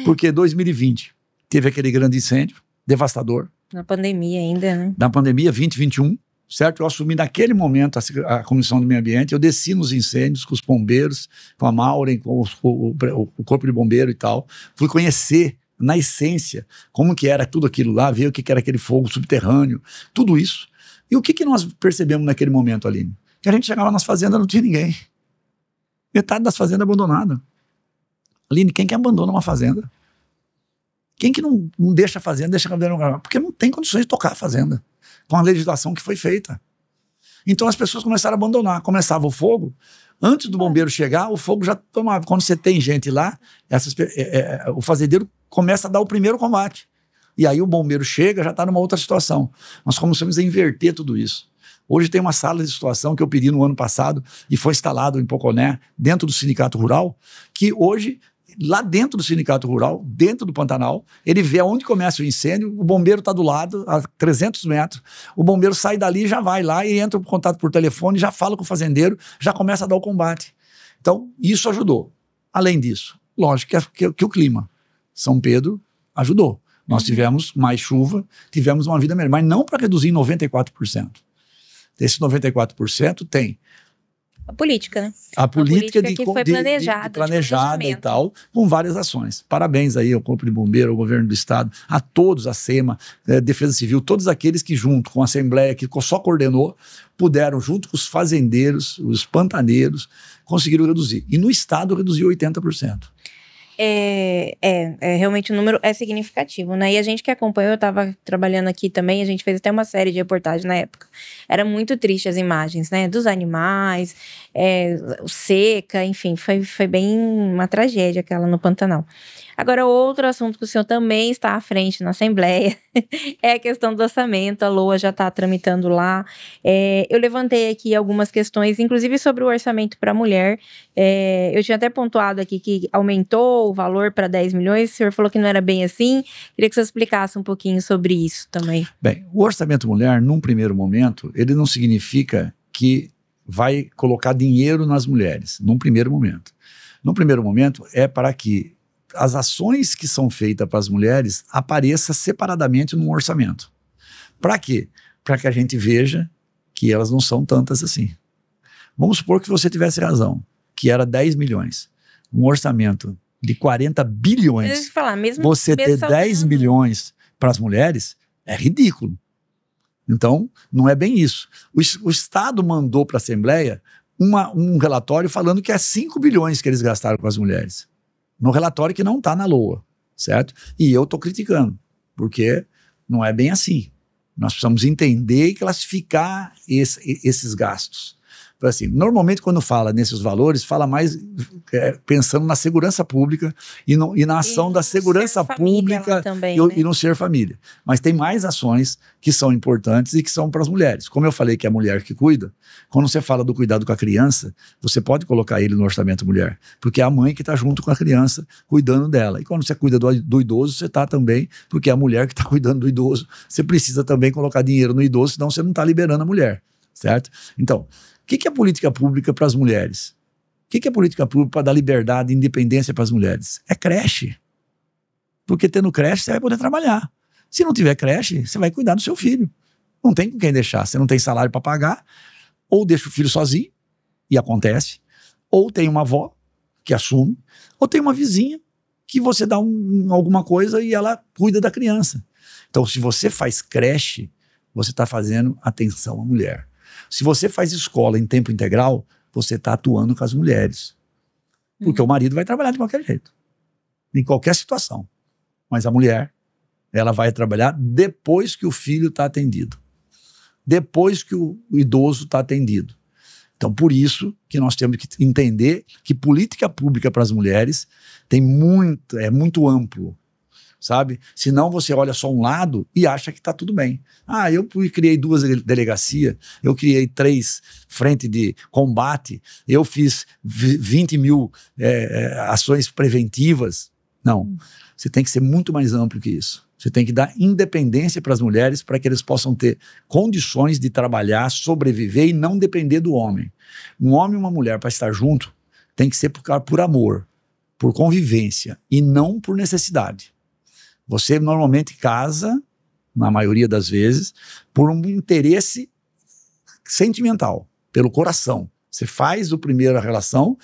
porque 2020 teve aquele grande incêndio, devastador. Na pandemia ainda, né? Na pandemia, 2021, certo? Eu assumi naquele momento a Comissão do Meio Ambiente, eu desci nos incêndios com os bombeiros, com a Maureen, com o Corpo de Bombeiro e tal. Fui conhecer, na essência, como que era tudo aquilo lá, ver o que era aquele fogo subterrâneo, tudo isso. E o que nós percebemos naquele momento, Aline? Que a gente chegava nas fazendas, não tinha ninguém. Metade das fazendas abandonada. Aline, quem que abandona uma fazenda? Quem que não deixa a fazenda, deixa a fazenda? Porque não tem condições de tocar a fazenda, com a legislação que foi feita. Então as pessoas começaram a abandonar. Começava o fogo, antes do bombeiro chegar, o fogo já tomava. Quando você tem gente lá, o fazendeiro começa a dar o primeiro combate. E aí o bombeiro chega, já está numa outra situação. Nós começamos a inverter tudo isso. Hoje tem uma sala de situação que eu pedi no ano passado e foi instalado em Poconé, dentro do Sindicato Rural, que hoje, lá dentro do Sindicato Rural, dentro do Pantanal, ele vê onde começa o incêndio, o bombeiro está do lado, a 300 metros, o bombeiro sai dali e já vai lá e entra em contato por telefone, já fala com o fazendeiro, já começa a dar o combate. Então, isso ajudou. Além disso, lógico que o clima. São Pedro ajudou. Nós tivemos mais chuva, tivemos uma vida melhor, mas não para reduzir em 94%. Desse 94% tem a política, né? A política que foi planejada e tal, com várias ações. Parabéns aí ao Corpo de Bombeiro, ao Governo do Estado, a todos, a SEMA, Defesa Civil, todos aqueles que junto com a Assembleia, que só coordenou, puderam, junto com os fazendeiros, os pantaneiros, conseguiram reduzir. E no Estado reduziu 80%. Realmente o número é significativo, né? E a gente que acompanhou, eu estava trabalhando aqui também, a gente fez até uma série de reportagens na época. Era muito triste as imagens, né? Dos animais, seca, enfim, foi bem uma tragédia aquela no Pantanal. Agora, outro assunto que o senhor também está à frente na Assembleia é a questão do orçamento. A LOA já está tramitando lá. Eu levantei aqui algumas questões, inclusive sobre o orçamento para a mulher. Eu tinha até pontuado aqui que aumentou o valor para 10 milhões. O senhor falou que não era bem assim. Queria que o senhor explicasse um pouquinho sobre isso também. Bem, o orçamento mulher, num primeiro momento, ele não significa que vai colocar dinheiro nas mulheres, num primeiro momento. Num primeiro momento, é para que as ações que são feitas para as mulheres apareçam separadamente num orçamento. Para quê? Para que a gente veja que elas não são tantas assim. Vamos supor que você tivesse razão, que era 10 milhões. Um orçamento de 40 bilhões, você ter 10 milhões para as mulheres é ridículo. Então, não é bem isso. O Estado mandou para a Assembleia um relatório falando que é 5 bilhões que eles gastaram com as mulheres. No relatório que não está na LOA, certo? E eu estou criticando, porque não é bem assim. Nós precisamos entender e classificar esses gastos. Assim, normalmente quando fala nesses valores, fala mais pensando na segurança pública e na ação da segurança pública também, e no ser família. Mas tem mais ações que são importantes e que são para as mulheres. Como eu falei que é a mulher que cuida, quando você fala do cuidado com a criança, você pode colocar ele no orçamento mulher, porque é a mãe que está junto com a criança, cuidando dela. E quando você cuida do idoso, você está também, porque é a mulher que está cuidando do idoso, você precisa também colocar dinheiro no idoso, senão você não está liberando a mulher, certo? Então, o que é política pública para as mulheres? O que é política pública para dar liberdade e independência para as mulheres? É creche. Porque tendo creche, você vai poder trabalhar. Se não tiver creche, você vai cuidar do seu filho. Não tem com quem deixar. Você não tem salário para pagar, ou deixa o filho sozinho, e acontece, ou tem uma avó que assume, ou tem uma vizinha que você dá alguma coisa e ela cuida da criança. Então, se você faz creche, você está fazendo atenção à mulher. Se você faz escola em tempo integral, você está atuando com as mulheres. Porque o marido vai trabalhar de qualquer jeito, em qualquer situação. Mas a mulher, ela vai trabalhar depois que o filho está atendido, depois que o idoso está atendido. Então, por isso que nós temos que entender que política pública para as mulheres é muito amplo, sabe? Senão você olha só um lado e acha que está tudo bem. Ah, eu criei 2 delegacias, eu criei 3 frentes de combate, eu fiz 20 mil ações preventivas. Não, você tem que ser muito mais amplo que isso. Você tem que dar independência para as mulheres para que eles possam ter condições de trabalhar, sobreviver e não depender do homem. Um homem e uma mulher para estar junto tem que ser por amor, por convivência e não por necessidade. Você normalmente casa, na maioria das vezes, por um interesse sentimental, pelo coração. Você faz a primeira relação,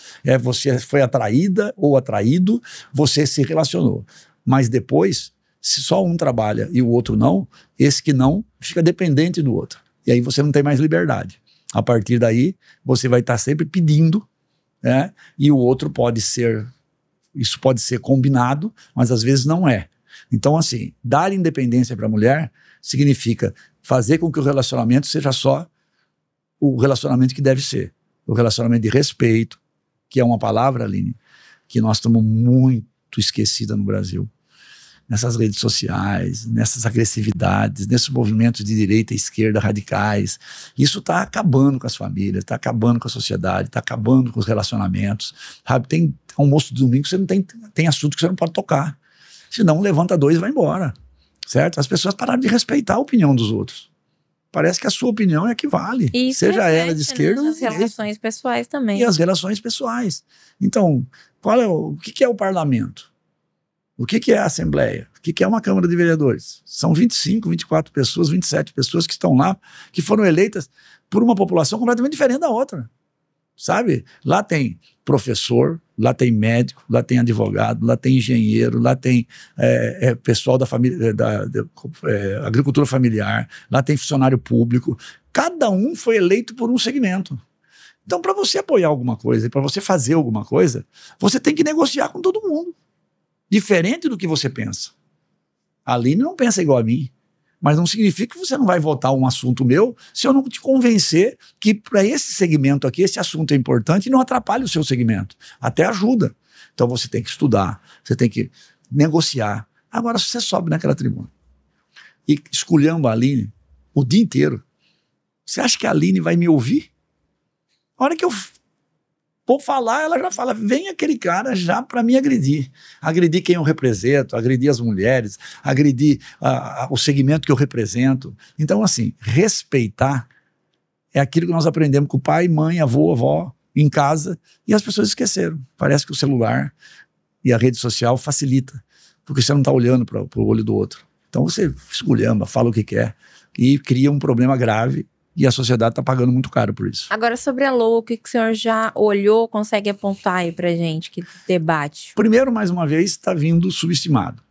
você foi atraída ou atraído, você se relacionou. Mas depois, se só um trabalha e o outro não, esse que não fica dependente do outro. E aí você não tem mais liberdade. A partir daí, você vai estar sempre pedindo, né? E o outro isso pode ser combinado, mas às vezes não é. Então, assim, dar independência para a mulher significa fazer com que o relacionamento seja só o relacionamento que deve ser. O relacionamento de respeito, que é uma palavra, Aline, que nós estamos muito esquecida no Brasil. Nessas redes sociais, nessas agressividades, nesses movimentos de direita e esquerda radicais. Isso está acabando com as famílias, está acabando com a sociedade, está acabando com os relacionamentos. Sabe? Tem almoço de domingo, você não tem assunto que você não pode tocar. Senão levanta 2 e vai embora. Certo? As pessoas pararam de respeitar a opinião dos outros. Parece que a sua opinião é que vale. Isso seja ela de esquerda ou de direita. As relações pessoais também. E as relações pessoais. Então, o que é o parlamento? O que é a Assembleia? O que é uma Câmara de Vereadores? São 25, 24 pessoas, 27 pessoas que estão lá, que foram eleitas por uma população completamente diferente da outra. Sabe? Lá tem professor, lá tem médico, lá tem advogado, lá tem engenheiro, lá tem pessoal da família, agricultura familiar, lá tem funcionário público. Cada um foi eleito por um segmento. Então, para você apoiar alguma coisa e para você fazer alguma coisa, você tem que negociar com todo mundo. Diferente do que você pensa. A Aline não pensa igual a mim, mas não significa que você não vai votar um assunto meu se eu não te convencer que para esse segmento aqui, esse assunto é importante e não atrapalha o seu segmento. Até ajuda. Então você tem que estudar, você tem que negociar. Agora, se você sobe naquela tribuna e esculhamba a Aline o dia inteiro, você acha que a Aline vai me ouvir? A hora que eu vou falar, ela já fala, vem aquele cara já para me agredir. Agredir quem eu represento, agredir as mulheres, agredir o segmento que eu represento. Então, assim, respeitar é aquilo que nós aprendemos com o pai, mãe, avô, avó, em casa, e as pessoas esqueceram. Parece que o celular e a rede social facilita, porque você não está olhando para o olho do outro. Então você esculhamba, fala o que quer, e cria um problema grave. E a sociedade está pagando muito caro por isso. Agora, sobre a LOA, o que o senhor já olhou, consegue apontar aí pra gente, que debate? Primeiro, mais uma vez, está vindo subestimado.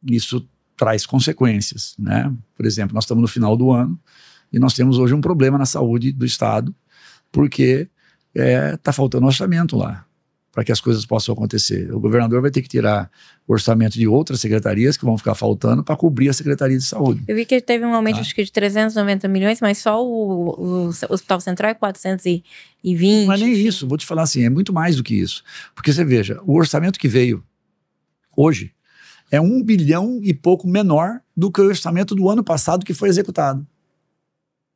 Isso traz consequências, né? Por exemplo, nós estamos no final do ano e nós temos hoje um problema na saúde do Estado, porque está faltando orçamento lá. para que as coisas possam acontecer. O governador vai ter que tirar o orçamento de outras secretarias que vão ficar faltando para cobrir a Secretaria de Saúde. Eu vi que teve um aumento, acho que de 390 milhões, mas só o Hospital Central é 420. Não é nem isso, vou te falar assim, é muito mais do que isso. Porque você veja, o orçamento que veio hoje é 1 bilhão e pouco menor do que o orçamento do ano passado que foi executado.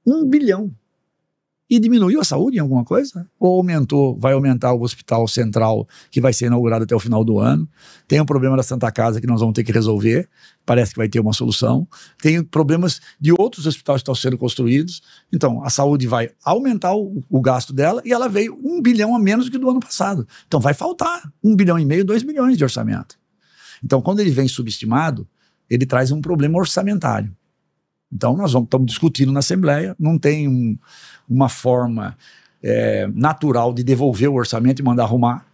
1 bilhão. E diminuiu a saúde em alguma coisa? Ou aumentou, vai aumentar o Hospital Central, que vai ser inaugurado até o final do ano. Tem um problema da Santa Casa que nós vamos ter que resolver. Parece que vai ter uma solução. Tem problemas de outros hospitais que estão sendo construídos. Então, a saúde vai aumentar o gasto dela e ela veio 1 bilhão a menos do que do ano passado. Então, vai faltar 1 bilhão e meio, 2 bilhões de orçamento. Então, quando ele vem subestimado, ele traz um problema orçamentário. Então, nós estamos discutindo na Assembleia, não tem uma forma natural de devolver o orçamento e mandar arrumar.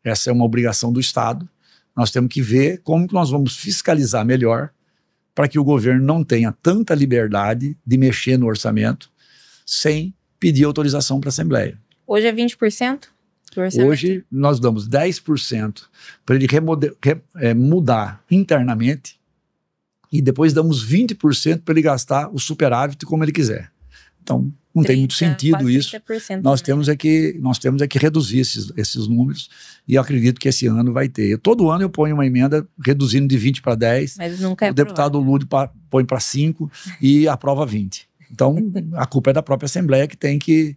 Essa é uma obrigação do Estado. Nós temos que ver como que nós vamos fiscalizar melhor para que o governo não tenha tanta liberdade de mexer no orçamento sem pedir autorização para a Assembleia. Hoje é 20% do orçamento? Hoje nós damos 10% para ele mudar internamente, e depois damos 20% para ele gastar o superávit como ele quiser. Então, não tem muito sentido isso. Nós temos é que reduzir esses números, e eu acredito que esse ano vai ter. Todo ano eu ponho uma emenda reduzindo de 20 para 10. Mas nunca é o deputado Lúdio põe para 5 e aprova 20. Então, a culpa é da própria Assembleia, que tem que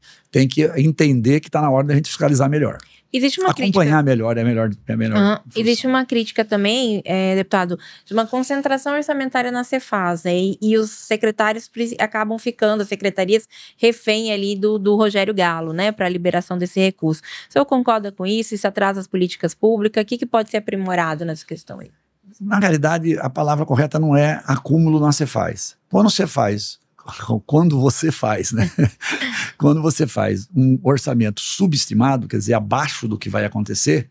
entender que está na hora da gente fiscalizar melhor. Existe uma acompanhar melhor é melhor. Existe uma crítica também, deputado, de uma concentração orçamentária na Cefaz, né? E os secretários acabam ficando, as secretarias, refém ali do Rogério Galo, né, para a liberação desse recurso. O senhor concorda com isso? Isso atrasa as políticas públicas? O que pode ser aprimorado nessa questão aí? Na realidade, a palavra correta não é acúmulo na Cefaz. Quando você faz, né? Quando você faz um orçamento subestimado, quer dizer, abaixo do que vai acontecer,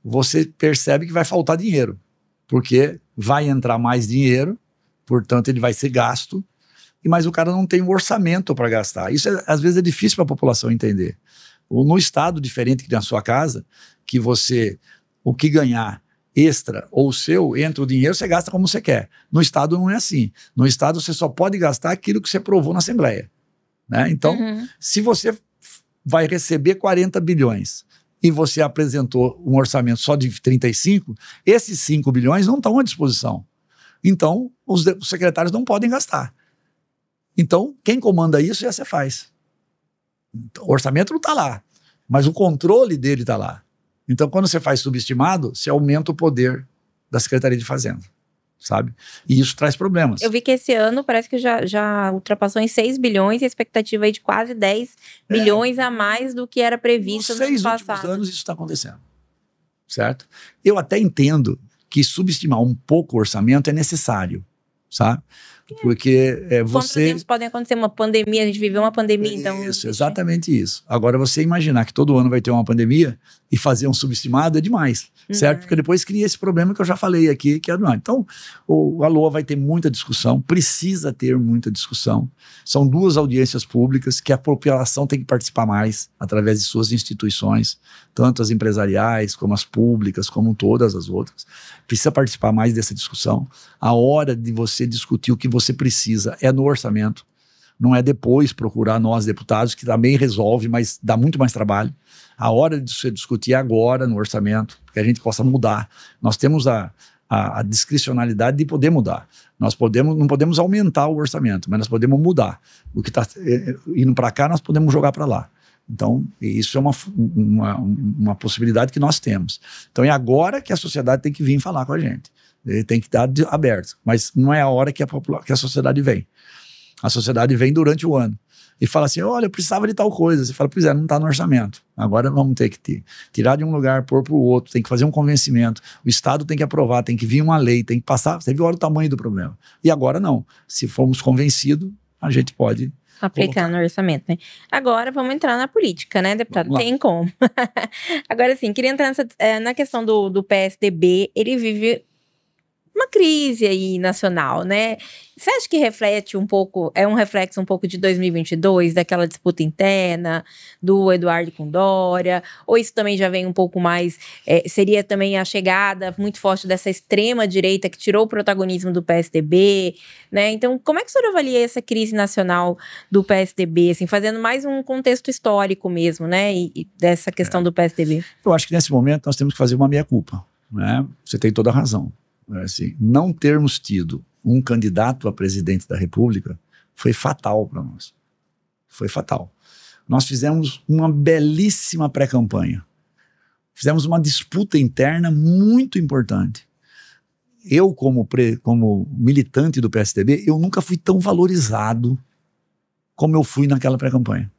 você percebe que vai faltar dinheiro, porque vai entrar mais dinheiro, portanto ele vai ser gasto, mas o cara não tem um orçamento para gastar. Isso às vezes é difícil para a população entender. No estado diferente que na sua casa, que você, o que ganhar extra ou seu, entra o dinheiro, você gasta como você quer. No Estado não é assim. No Estado você só pode gastar aquilo que você aprovou na Assembleia. Né? Então, se você vai receber 40 bilhões e você apresentou um orçamento só de 35, esses 5 bilhões não estão à disposição. Então, os secretários não podem gastar. Então, quem comanda isso é a Cefaz. O orçamento não está lá, mas o controle dele está lá. Então, quando você faz subestimado, você aumenta o poder da Secretaria de Fazenda, sabe? E isso traz problemas. Eu vi que esse ano parece que já ultrapassou em 6 bilhões, e a expectativa aí de quase 10 bilhões a mais do que era previsto no ano passado. Nos 6 últimos anos isso está acontecendo, certo? Eu até entendo que subestimar um pouco o orçamento é necessário, sabe? Porque você... Contratempos podem acontecer, uma pandemia, a gente viveu uma pandemia, então... Isso, exatamente isso. Agora, você imaginar que todo ano vai ter uma pandemia e fazer um subestimado é demais, certo? Porque depois cria esse problema que eu já falei aqui, que é... Então, a LOA vai ter muita discussão, precisa ter muita discussão. São 2 audiências públicas que a população tem que participar mais, através de suas instituições, tanto as empresariais, como as públicas, como todas as outras. Precisa participar mais dessa discussão. A hora de você discutir o que você precisa é no orçamento, não é depois procurar nós deputados, que também resolve, mas dá muito mais trabalho. A hora de você discutir é agora no orçamento, que a gente possa mudar. Nós temos a discricionalidade de poder mudar. Nós não podemos aumentar o orçamento, mas nós podemos mudar. O que está indo para cá, nós podemos jogar para lá. Então, isso é uma possibilidade que nós temos. Então, é agora que a sociedade tem que vir falar com a gente. Ele tem que estar aberto, mas não é a hora que a sociedade vem. A sociedade vem durante o ano e fala assim, olha, eu precisava de tal coisa. Você fala, pois é, não está no orçamento. Agora vamos ter que tirar de um lugar, pôr para o outro, tem que fazer um convencimento. O Estado tem que aprovar, tem que vir uma lei, tem que passar. Você viu o tamanho do problema. E agora não. Se formos convencidos, a gente pode... aplicar no orçamento, né? Agora vamos entrar na política, né, deputado? Tem como. Agora sim, queria entrar na questão do PSDB. Ele vive uma crise aí nacional, né? Você acha que reflete um pouco, é um reflexo um pouco de 2022, daquela disputa interna, do Eduardo com Dória, ou isso também já vem um pouco mais, seria também a chegada muito forte dessa extrema-direita que tirou o protagonismo do PSDB, né? Então, como é que o senhor avalia essa crise nacional do PSDB, assim, fazendo mais um contexto histórico mesmo, né? E dessa questão do PSDB? Eu acho que nesse momento nós temos que fazer uma meia-culpa, né? Você tem toda a razão. Assim, não termos tido um candidato a presidente da República foi fatal para nós. Foi fatal. Nós fizemos uma belíssima pré-campanha. Fizemos uma disputa interna muito importante. Eu, como militante do PSDB, eu nunca fui tão valorizado como eu fui naquela pré-campanha.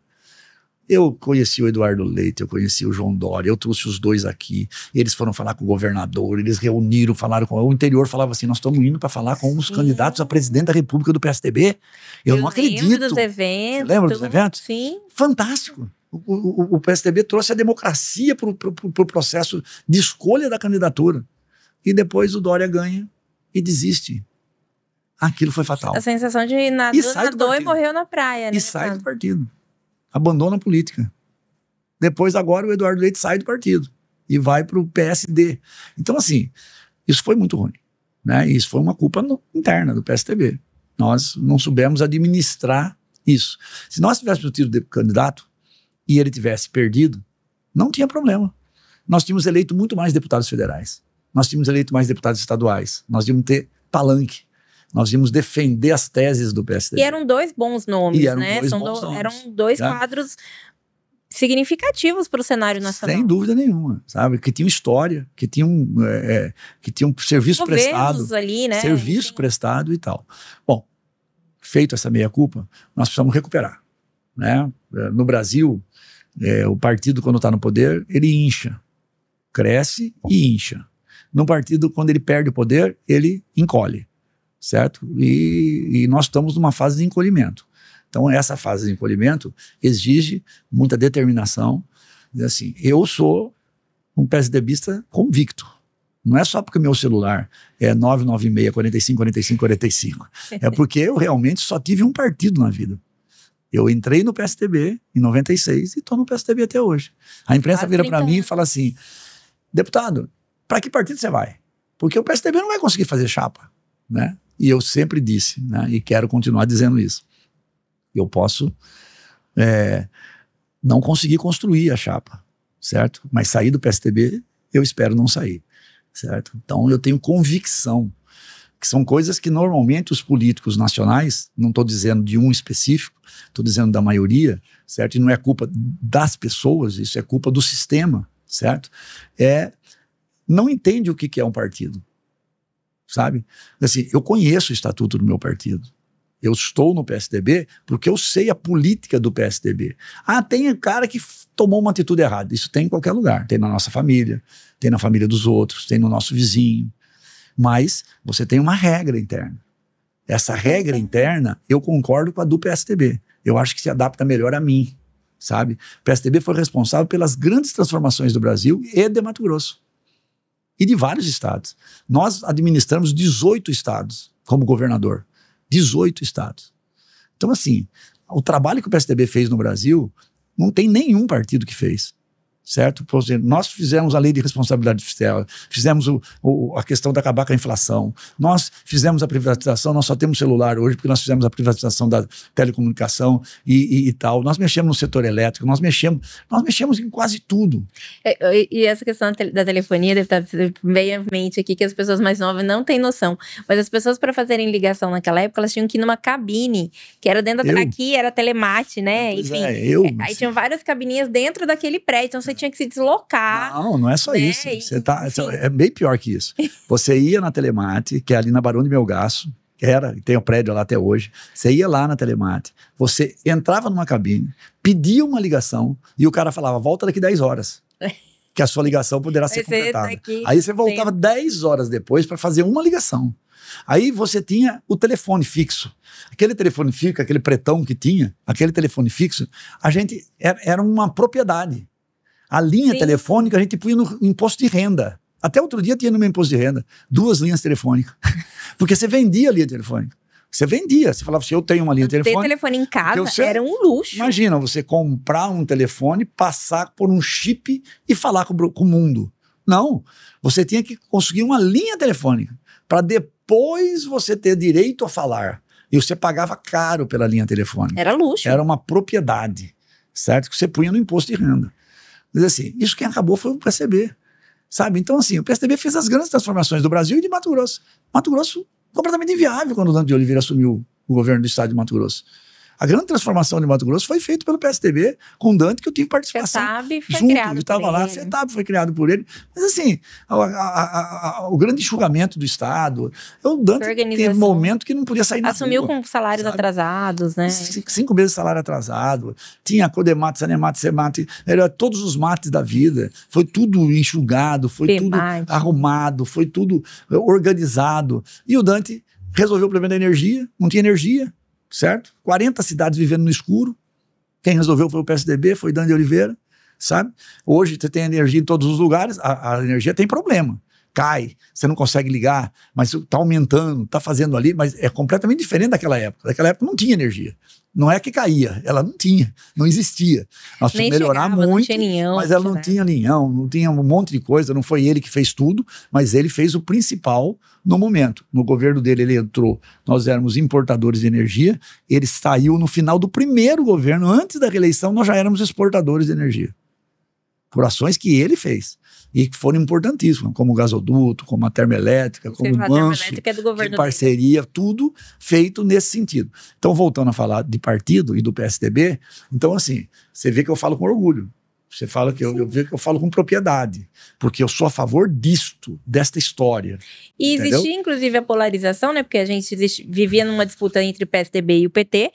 Eu conheci o Eduardo Leite, eu conheci o João Dória, eu trouxe os dois aqui, eles foram falar com o governador, eles reuniram, falaram com o interior, falava assim, nós estamos indo para falar com os candidatos a presidente da República do PSDB. Eu não acredito. Lembro dos eventos. Você lembra dos eventos? Sim. Fantástico. O PSDB trouxe a democracia para o processo de escolha da candidatura. E depois o Dória ganha e desiste. Aquilo foi fatal. A sensação de nadou e morreu na praia, né? E sai do partido. Abandona a política. Depois, agora, o Eduardo Leite sai do partido e vai para o PSD. Então, assim, isso foi muito ruim, né? Isso foi uma culpa interna do PSDB. Nós não soubemos administrar isso. Se nós tivéssemos tido candidato e ele tivesse perdido, não tinha problema. Nós tínhamos eleito muito mais deputados federais. Nós tínhamos eleito mais deputados estaduais. Nós íamos ter palanque. Nós íamos defender as teses do PSDB. E eram dois bons nomes, né? Eram dois quadros significativos para o cenário nacional. Sem dúvida nenhuma, sabe? Que tinham história, que tinham serviço prestado. Ali, né? Serviço prestado e tal. Bom, feito essa meia-culpa, nós precisamos recuperar, né? No Brasil, o partido, quando está no poder, ele incha. Cresce e incha. No partido, quando ele perde o poder, ele encolhe. Certo? E nós estamos numa fase de encolhimento. Então, essa fase de encolhimento exige muita determinação. Assim, eu sou um PSDBista convicto. Não é só porque meu celular é 996 45 45 45. É porque eu realmente só tive um partido na vida. Eu entrei no PSDB em 96 e estou no PSDB até hoje. A imprensa vira para mim e fala assim, deputado, para que partido você vai? Porque o PSDB não vai conseguir fazer chapa, né? E eu sempre disse, né, e quero continuar dizendo isso, eu posso não conseguir construir a chapa, certo? Mas sair do PSDB, eu espero não sair, certo? Então eu tenho convicção que são coisas que normalmente os políticos nacionais, não estou dizendo de um específico, estou dizendo da maioria, certo? E não é culpa das pessoas, isso é culpa do sistema, certo? Não entende o que é um partido. Sabe? Assim, eu conheço o estatuto do meu partido. Eu estou no PSDB porque eu sei a política do PSDB. Ah, tem cara que tomou uma atitude errada. Isso tem em qualquer lugar. Tem na nossa família, tem na família dos outros, tem no nosso vizinho. Mas você tem uma regra interna. Essa regra interna, eu concordo com a do PSDB. Eu acho que se adapta melhor a mim, sabe? O PSDB foi responsável pelas grandes transformações do Brasil e de Mato Grosso. E de vários estados. Nós administramos 18 estados como governador. 18 estados. Então, assim, o trabalho que o PSDB fez no Brasil, não tem nenhum partido que fez. Certo? Por exemplo, nós fizemos a lei de responsabilidade fiscal, fizemos a questão de acabar com a inflação, nós fizemos a privatização, nós só temos celular hoje porque nós fizemos a privatização da telecomunicação e tal, nós mexemos no setor elétrico, nós mexemos em quase tudo. E essa questão da telefonia deve estar bem à mente aqui, que as pessoas mais novas não têm noção, mas as pessoas para fazerem ligação naquela época, elas tinham que ir numa cabine, que era dentro aqui era telemate, né? Pois enfim, aí tinham várias cabininhas dentro daquele prédio, então você tinha que se deslocar. Não é só isso. É bem pior que isso. Você ia na Telemate, que é ali na Barão de Melgaço, e tem o prédio lá até hoje. Você ia lá na Telemate, você entrava numa cabine, pedia uma ligação e o cara falava, volta daqui 10 horas. Que a sua ligação poderá ser completada. Aí você voltava 10 horas depois para fazer uma ligação. Aí você tinha o telefone fixo. Aquele telefone fixo, aquele pretão que tinha, aquele telefone fixo, a gente era uma propriedade. A linha telefônica a gente punha no imposto de renda. Até outro dia tinha no meu imposto de renda 2 linhas telefônicas. Porque você vendia a linha telefônica. Você vendia, você falava assim, eu tenho uma linha telefônica. Ter telefone em casa era um luxo. Imagina, você comprar um telefone, passar por um chip e falar com o mundo. Não, você tinha que conseguir uma linha telefônica para depois você ter direito a falar. E você pagava caro pela linha telefônica. Era luxo. Era uma propriedade, certo? Que você punha no imposto de renda. Mas assim, isso quem acabou foi o PSDB, sabe? Então assim, o PSDB fez as grandes transformações do Brasil e de Mato Grosso. Mato Grosso completamente inviável quando o Dante de Oliveira assumiu o governo do estado de Mato Grosso. A grande transformação de Mato Grosso foi feita pelo PSDB com o Dante, que eu tive participação. FETAB foi junto, criado estava por lá, ele. FETAB foi criado por ele. Mas assim, o grande enxugamento do estado, o Dante teve um momento que não podia sair na Assumiu rua, com salários atrasados, né? 5 meses de salário atrasado, tinha Codemate, Sanemate, Semate, era todos os mates da vida, foi tudo enxugado, foi tudo arrumado, foi tudo organizado. E o Dante resolveu o problema da energia, não tinha energia, certo? 40 cidades vivendo no escuro. Quem resolveu foi o PSDB, foi Dante de Oliveira, sabe? Hoje você tem energia em todos os lugares, a energia tem problema. Cai, você não consegue ligar, mas está aumentando, está fazendo ali, mas é completamente diferente daquela época. Daquela época não tinha energia. Não é que caía, ela não tinha, não existia. Nós precisamos melhorar muito, não tinha linhão, mas ela não tinha linhão, não tinha um monte de coisa, não foi ele que fez tudo, mas ele fez o principal no momento. No governo dele ele entrou, nós éramos importadores de energia, ele saiu no final do primeiro governo, antes da reeleição nós já éramos exportadores de energia. Por ações que ele fez. E que foram importantíssimas, como o gasoduto, como a termoelétrica, como o Manso, é do governo de parceria, tudo feito nesse sentido. Então, voltando a falar de partido e do PSDB, então assim, você vê que eu falo com orgulho. Você fala que eu vejo que eu falo com propriedade, porque eu sou a favor desta história. E existia, inclusive, a polarização, né? Porque a gente vivia numa disputa entre o PSDB e o PT,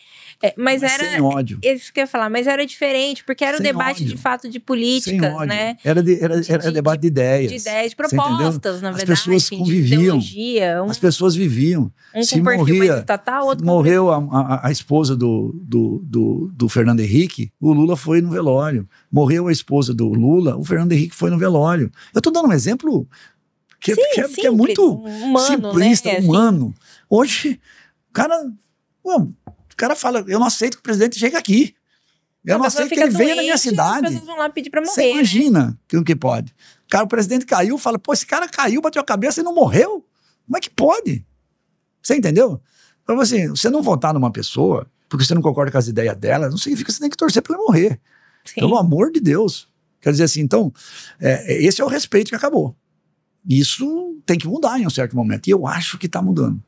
mas era... sem ódio. Isso que eu ia falar, mas era diferente, porque era um debate, ódio. De fato, de políticas, né? Era debate de ideias. De ideias, de propostas, na verdade. As pessoas conviviam. As pessoas viviam. Se morria, estatal, outro morreu a esposa do Fernando Henrique, o Lula foi no velório. Morreu a esposa do Lula, o Fernando Henrique foi no velório. Eu estou dando um exemplo que é muito humano, simplista, né? Humano. Hoje, o cara fala, eu não aceito que o presidente chegue aqui. Eu não aceito que ele venha na minha cidade. As pessoas vão lá pedir para morrer. Você imagina o que pode. O presidente caiu, fala, pô, esse cara caiu, bateu a cabeça e não morreu? Como é que pode? Você entendeu? Então, assim, você não votar numa pessoa porque você não concorda com as ideias dela, não significa que você tem que torcer para ela morrer. Sim. Pelo amor de Deus. Quer dizer assim, então, esse é o respeito que acabou. Isso tem que mudar em um certo momento. E eu acho que está mudando.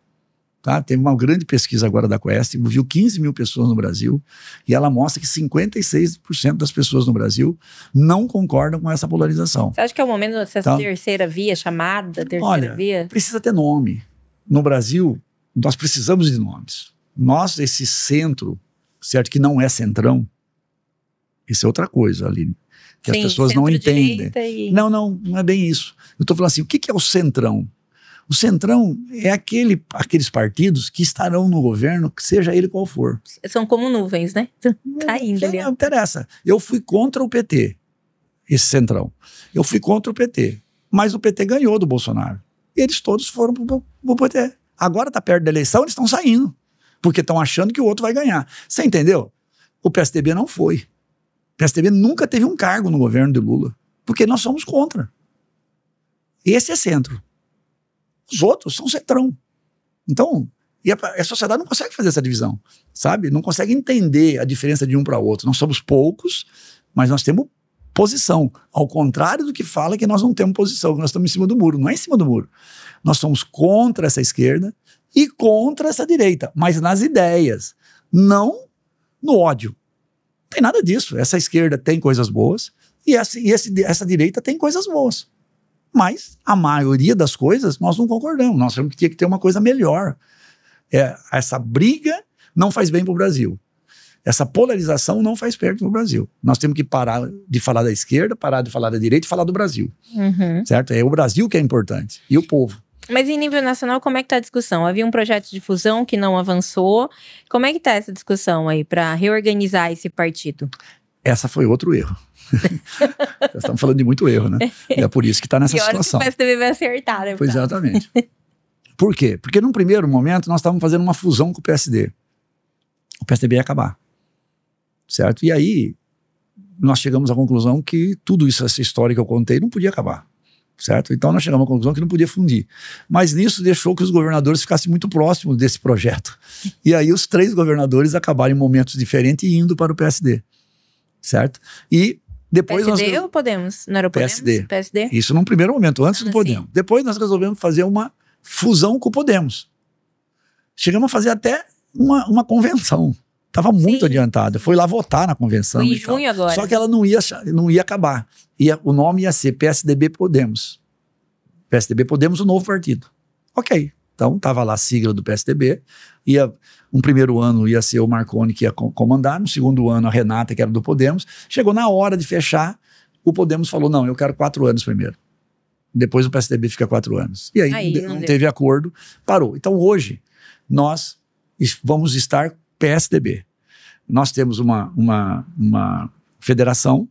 Tá? Teve uma grande pesquisa agora da Quest, viu 15 mil pessoas no Brasil, e ela mostra que 56% das pessoas no Brasil não concordam com essa polarização. Você acha que é o momento dessa terceira via, chamada terceira via? Precisa ter nome. No Brasil, nós precisamos de nomes. Nós, esse centro, certo, que não é centrão, isso é outra coisa, Aline, que as pessoas não entendem. Não é bem isso. Eu estou falando assim, o que é o centrão? O centrão é aqueles partidos que estarão no governo, que seja ele qual for. São como nuvens, né? Tá indo ali. Não interessa. Eu fui contra o PT, esse centrão. Eu fui contra o PT, mas o PT ganhou do Bolsonaro. E eles todos foram pro PT. Agora tá perto da eleição, eles estão saindo, porque estão achando que o outro vai ganhar. Você entendeu? O PSDB não foi. O PSDB nunca teve um cargo no governo de Lula, porque nós somos contra. Esse é centro. Os outros são centrão. Então, a sociedade não consegue fazer essa divisão, sabe? Não consegue entender a diferença de um para outro. Nós somos poucos, mas nós temos posição. Ao contrário do que fala que nós não temos posição, que nós estamos em cima do muro. Não é em cima do muro. Nós somos contra essa esquerda e contra essa direita, mas nas ideias, não no ódio. Não tem nada disso. Essa esquerda tem coisas boas e essa direita tem coisas boas. Mas a maioria das coisas nós não concordamos. Nós temos que tinha que ter uma coisa melhor. Essa briga não faz bem para o Brasil. Essa polarização não faz bem para o Brasil. Nós temos que parar de falar da esquerda, parar de falar da direita e falar do Brasil. Certo? É o Brasil que é importante. E o povo. Mas em nível nacional, como é que está a discussão? Havia um projeto de fusão que não avançou. Como é que está essa discussão aí para reorganizar esse partido? Essa foi outro erro. Nós estamos falando de muito erro, né? É por isso que está nessa situação. Que o PSDB vai acertar, né? Pois exatamente. Por quê? Porque num primeiro momento nós estávamos fazendo uma fusão com o PSD. O PSDB ia acabar. Certo? E aí nós chegamos à conclusão que tudo isso, essa história que eu contei, não podia acabar. Certo? Então nós chegamos à conclusão que não podia fundir. Mas nisso deixou que os governadores ficassem muito próximos desse projeto. E aí os 3 governadores acabaram em momentos diferentes indo para o PSD. Certo? E depois PSD ou Podemos? Não era o Podemos? PSD. Isso num primeiro momento, antes do Podemos. Depois nós resolvemos fazer uma fusão com o Podemos. Chegamos a fazer até uma convenção. Estava muito adiantada. Foi lá votar na convenção. Foi em junho agora. Só que ela não ia acabar. O nome ia ser PSDB Podemos. PSDB Podemos, o novo partido. Ok. Então, estava lá a sigla do PSDB. Um primeiro ano ia ser o Marconi que ia comandar. No segundo ano, a Renata, que era do Podemos. Chegou na hora de fechar, o Podemos falou, não, eu quero 4 anos primeiro. Depois o PSDB fica 4 anos. E aí não teve acordo, parou. Então, hoje, nós vamos estar PSDB. Nós temos uma federação,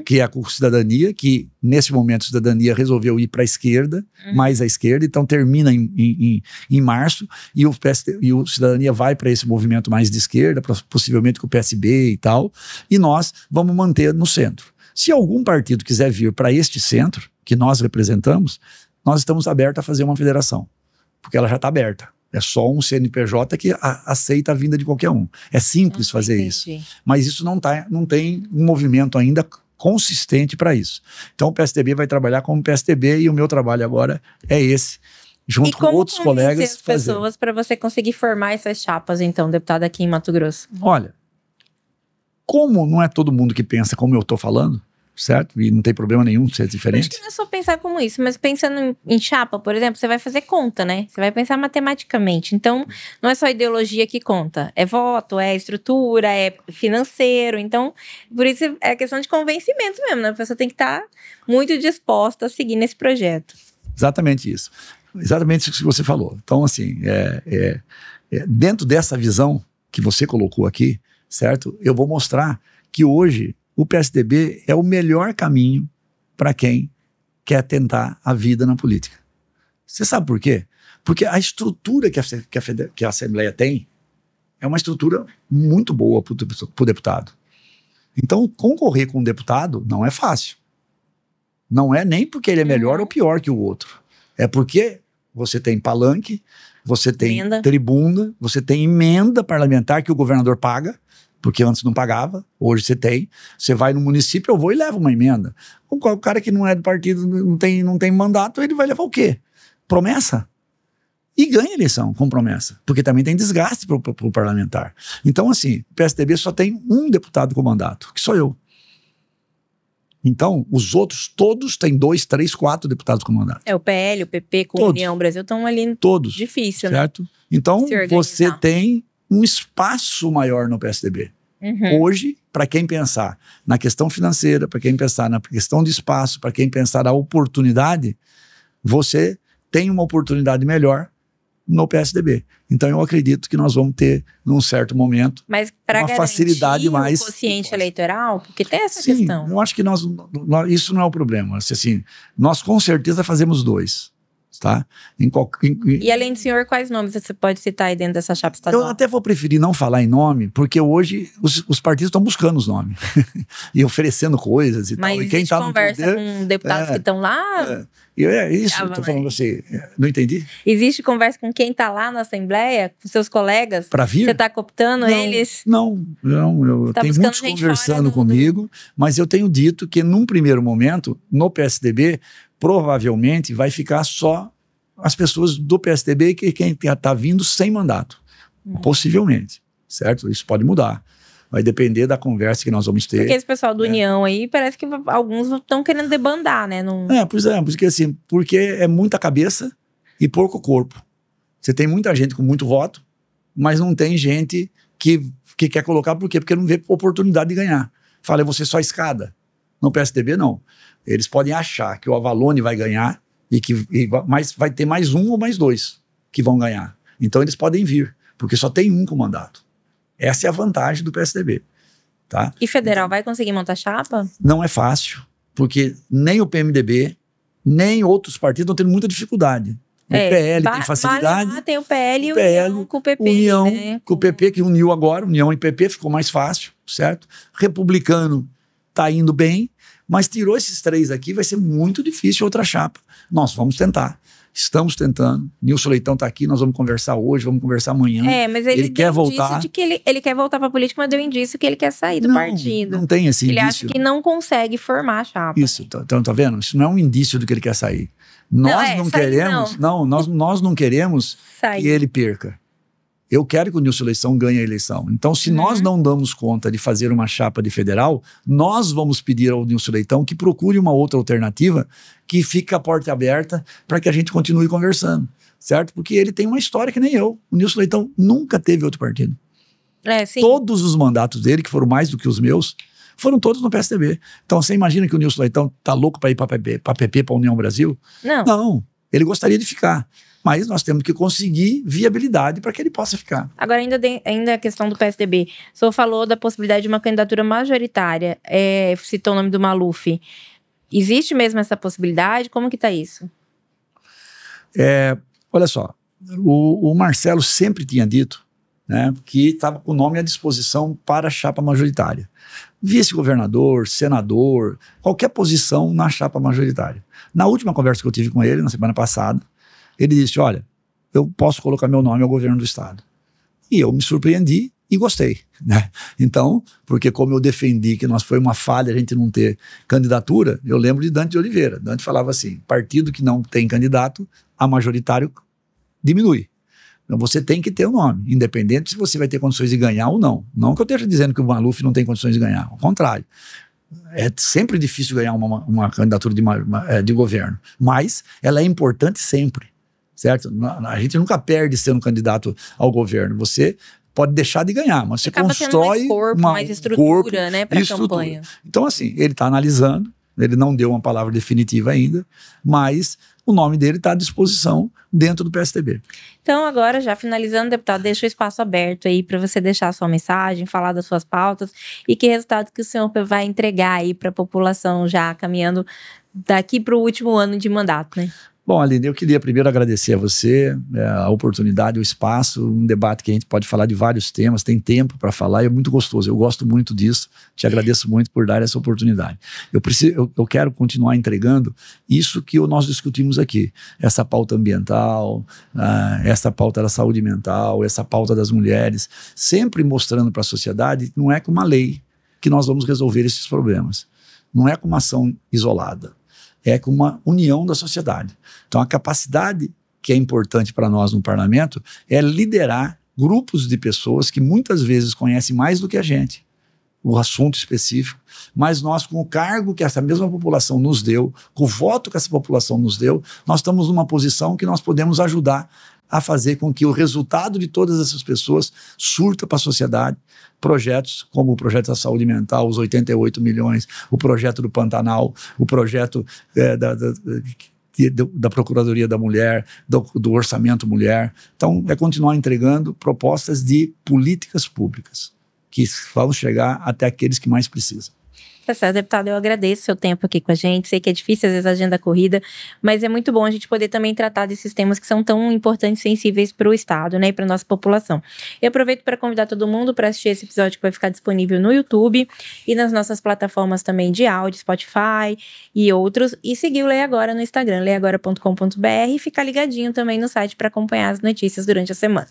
que é a Cidadania, que nesse momento a Cidadania resolveu ir para a esquerda, mais à esquerda, então termina em março, e o Cidadania vai para esse movimento mais de esquerda, possivelmente com o PSB e tal, e nós vamos manter no centro. Se algum partido quiser vir para este centro, que nós representamos, nós estamos abertos a fazer uma federação, porque ela já está aberta. É só um CNPJ que aceita a vinda de qualquer um. É simples fazer isso. Mas isso não tem um movimento ainda consistente para isso. Então o PSDB vai trabalhar como PSDB e o meu trabalho agora é esse, junto com outros colegas. E como convencer as pessoas para você conseguir formar essas chapas, então, deputado, aqui em Mato Grosso? Olha, como não é todo mundo que pensa como eu estou falando, certo? E não tem problema nenhum ser diferente. Acho que não é só pensar como isso, mas pensando em chapa, por exemplo, você vai fazer conta, né? Você vai pensar matematicamente. Então, não é só ideologia que conta. É voto, é estrutura, é financeiro. Então, por isso é questão de convencimento mesmo, né? A pessoa tem que estar muito disposta a seguir nesse projeto. Exatamente isso. Exatamente isso que você falou. Então, assim, dentro dessa visão que você colocou aqui, certo? Eu vou mostrar que hoje o PSDB é o melhor caminho para quem quer tentar a vida na política. Você sabe por quê? Porque a estrutura que a Assembleia tem é uma estrutura muito boa para o deputado. Então, concorrer com um deputado não é fácil. Não é nem porque ele é melhor ou pior que o outro. É porque você tem palanque, você tem tribuna, você tem emenda parlamentar que o governador paga, porque antes não pagava, hoje você tem. Você vai no município, eu vou e levo uma emenda. O cara que não é do partido, não tem mandato, ele vai levar o quê? Promessa. E ganha eleição com promessa, porque também tem desgaste para o parlamentar. Então, assim, o PSDB só tem um deputado com mandato, que sou eu. Então, os outros todos têm 2, 3, 4 deputados com mandato. O PL, o PP, com a União Brasil estão ali. Todos. Difícil, certo? Né? Então, você tem um espaço maior no PSDB. Hoje, para quem pensar na questão financeira, para quem pensar na questão de espaço, para quem pensar na oportunidade, você tem uma oportunidade melhor no PSDB. Então eu acredito que nós vamos ter, num certo momento, uma facilidade mais... o quociente eleitoral, porque tem essa questão. Eu acho que isso não é o problema. Assim, nós com certeza fazemos 2. Tá? E além do senhor, quais nomes você pode citar aí dentro dessa chapa estadual? Eu até vou preferir não falar em nome, porque hoje os partidos estão buscando os nomes e oferecendo coisas e tal. E quem tá conversa poder, com deputados que estão lá? Isso, eu tô falando assim, não entendi? Existe conversa com quem tá lá na Assembleia, com seus colegas? Para vir? Você tá cooptando eles? Não, eu tenho muitos conversando comigo, mas eu tenho dito que num primeiro momento, no PSDB, provavelmente vai ficar só as pessoas do PSDB que quem está vindo sem mandato. Possivelmente, certo? Isso pode mudar. Vai depender da conversa que nós vamos ter. Porque esse pessoal do União aí, parece que alguns estão querendo debandar, né? Porque assim, porque é muita cabeça e pouco corpo. Você tem muita gente com muito voto, mas não tem gente que quer colocar, por quê? Porque não vê oportunidade de ganhar. Fala, eu vou ser só escada. No PSDB, não. Eles podem achar que o Avalone vai ganhar, mas vai ter mais 1 ou mais 2 que vão ganhar. Então eles podem vir, porque só tem um com mandato. Essa é a vantagem do PSDB. tá? E federal vai conseguir montar chapa? Não é fácil, porque nem o PMDB, nem outros partidos estão tendo muita dificuldade. O PL tem facilidade. Tem o PL e o União com o PP. União né? com o PP, que uniu agora, União e PP, ficou mais fácil, certo? Republicano tá indo bem, mas tirou esses 3 aqui, vai ser muito difícil outra chapa. Nós vamos tentar. Estamos tentando. Nilson Leitão tá aqui, nós vamos conversar hoje, vamos conversar amanhã. Mas ele quer voltar. De que ele quer voltar pra política, mas deu indício que ele quer sair do partido. Não tem esse indício. Ele acha que não consegue formar a chapa. Isso, então tá vendo? Isso não é um indício do que ele quer sair. Nós não queremos, nós não queremos que ele perca. Eu quero que o Nilson Leitão ganhe a eleição. Então, se nós não damos conta de fazer uma chapa de federal, nós vamos pedir ao Nilson Leitão que procure uma outra alternativa que fique a porta aberta para que a gente continue conversando, certo? Porque ele tem uma história que nem eu. O Nilson Leitão nunca teve outro partido. Sim. Todos os mandatos dele, que foram mais do que os meus, foram todos no PSDB. Então, você imagina que o Nilson Leitão tá louco para ir para PP, para a União Brasil? Não, ele gostaria de ficar. Mas nós temos que conseguir viabilidade para que ele possa ficar. Agora, ainda a questão do PSDB. O senhor falou da possibilidade de uma candidatura majoritária. Citou o nome do Maluf. Existe mesmo essa possibilidade? Como que está isso? Olha só, o Marcelo sempre tinha dito, né, que estava com o nome à disposição para a chapa majoritária. Vice-governador, senador, qualquer posição na chapa majoritária. Na última conversa que eu tive com ele, na semana passada, ele disse, olha, eu posso colocar meu nome ao governo do estado. E eu me surpreendi e gostei, né? Então, porque como eu defendi que foi uma falha a gente não ter candidatura, eu lembro de Dante de Oliveira. Dante falava assim, partido que não tem candidato, a majoritário diminui. Então você tem que ter o nome, independente se você vai ter condições de ganhar ou não. Não que eu esteja dizendo que o Maluf não tem condições de ganhar, ao contrário. É sempre difícil ganhar uma candidatura de governo, mas ela é importante sempre. Certo? A gente nunca perde sendo candidato ao governo. Você pode deixar de ganhar, mas você constrói mais corpo, mais estrutura, né, para a campanha. Então, assim, ele está analisando, ele não deu uma palavra definitiva ainda, mas o nome dele está à disposição dentro do PSDB. Então, agora, já finalizando, deputado, deixa o espaço aberto aí para você deixar a sua mensagem, falar das suas pautas e que resultado que o senhor vai entregar aí para a população já caminhando daqui para o último ano de mandato, né? Bom, Aline, eu queria primeiro agradecer a você, a oportunidade, o espaço, um debate que a gente pode falar de vários temas, tem tempo para falar e é muito gostoso, eu gosto muito disso, te agradeço muito por dar essa oportunidade. Eu quero continuar entregando isso que nós discutimos aqui, essa pauta ambiental, essa pauta da saúde mental, essa pauta das mulheres, sempre mostrando para a sociedade que não é com uma lei que nós vamos resolver esses problemas, não é com uma ação isolada. É com uma união da sociedade. Então, a capacidade que é importante para nós no parlamento é liderar grupos de pessoas que muitas vezes conhecem mais do que a gente, o assunto específico, mas nós, com o cargo que essa mesma população nos deu, com o voto que essa população nos deu, nós estamos numa posição que nós podemos ajudar a fazer com que o resultado de todas essas pessoas surta para a sociedade. Projetos como o projeto da saúde mental, os 88 milhões, o projeto do Pantanal, o projeto da Procuradoria da Mulher, do Orçamento Mulher. Então, é continuar entregando propostas de políticas públicas que vão chegar até aqueles que mais precisam. Tá certo, deputado, eu agradeço o seu tempo aqui com a gente, sei que é difícil às vezes a agenda corrida, mas é muito bom a gente poder também tratar desses temas que são tão importantes e sensíveis para o Estado, né, e para a nossa população. Eu aproveito para convidar todo mundo para assistir esse episódio que vai ficar disponível no YouTube e nas nossas plataformas também de áudio, Spotify e outros, e seguir o Leia Agora no Instagram, leiagora.com.br e ficar ligadinho também no site para acompanhar as notícias durante a semana.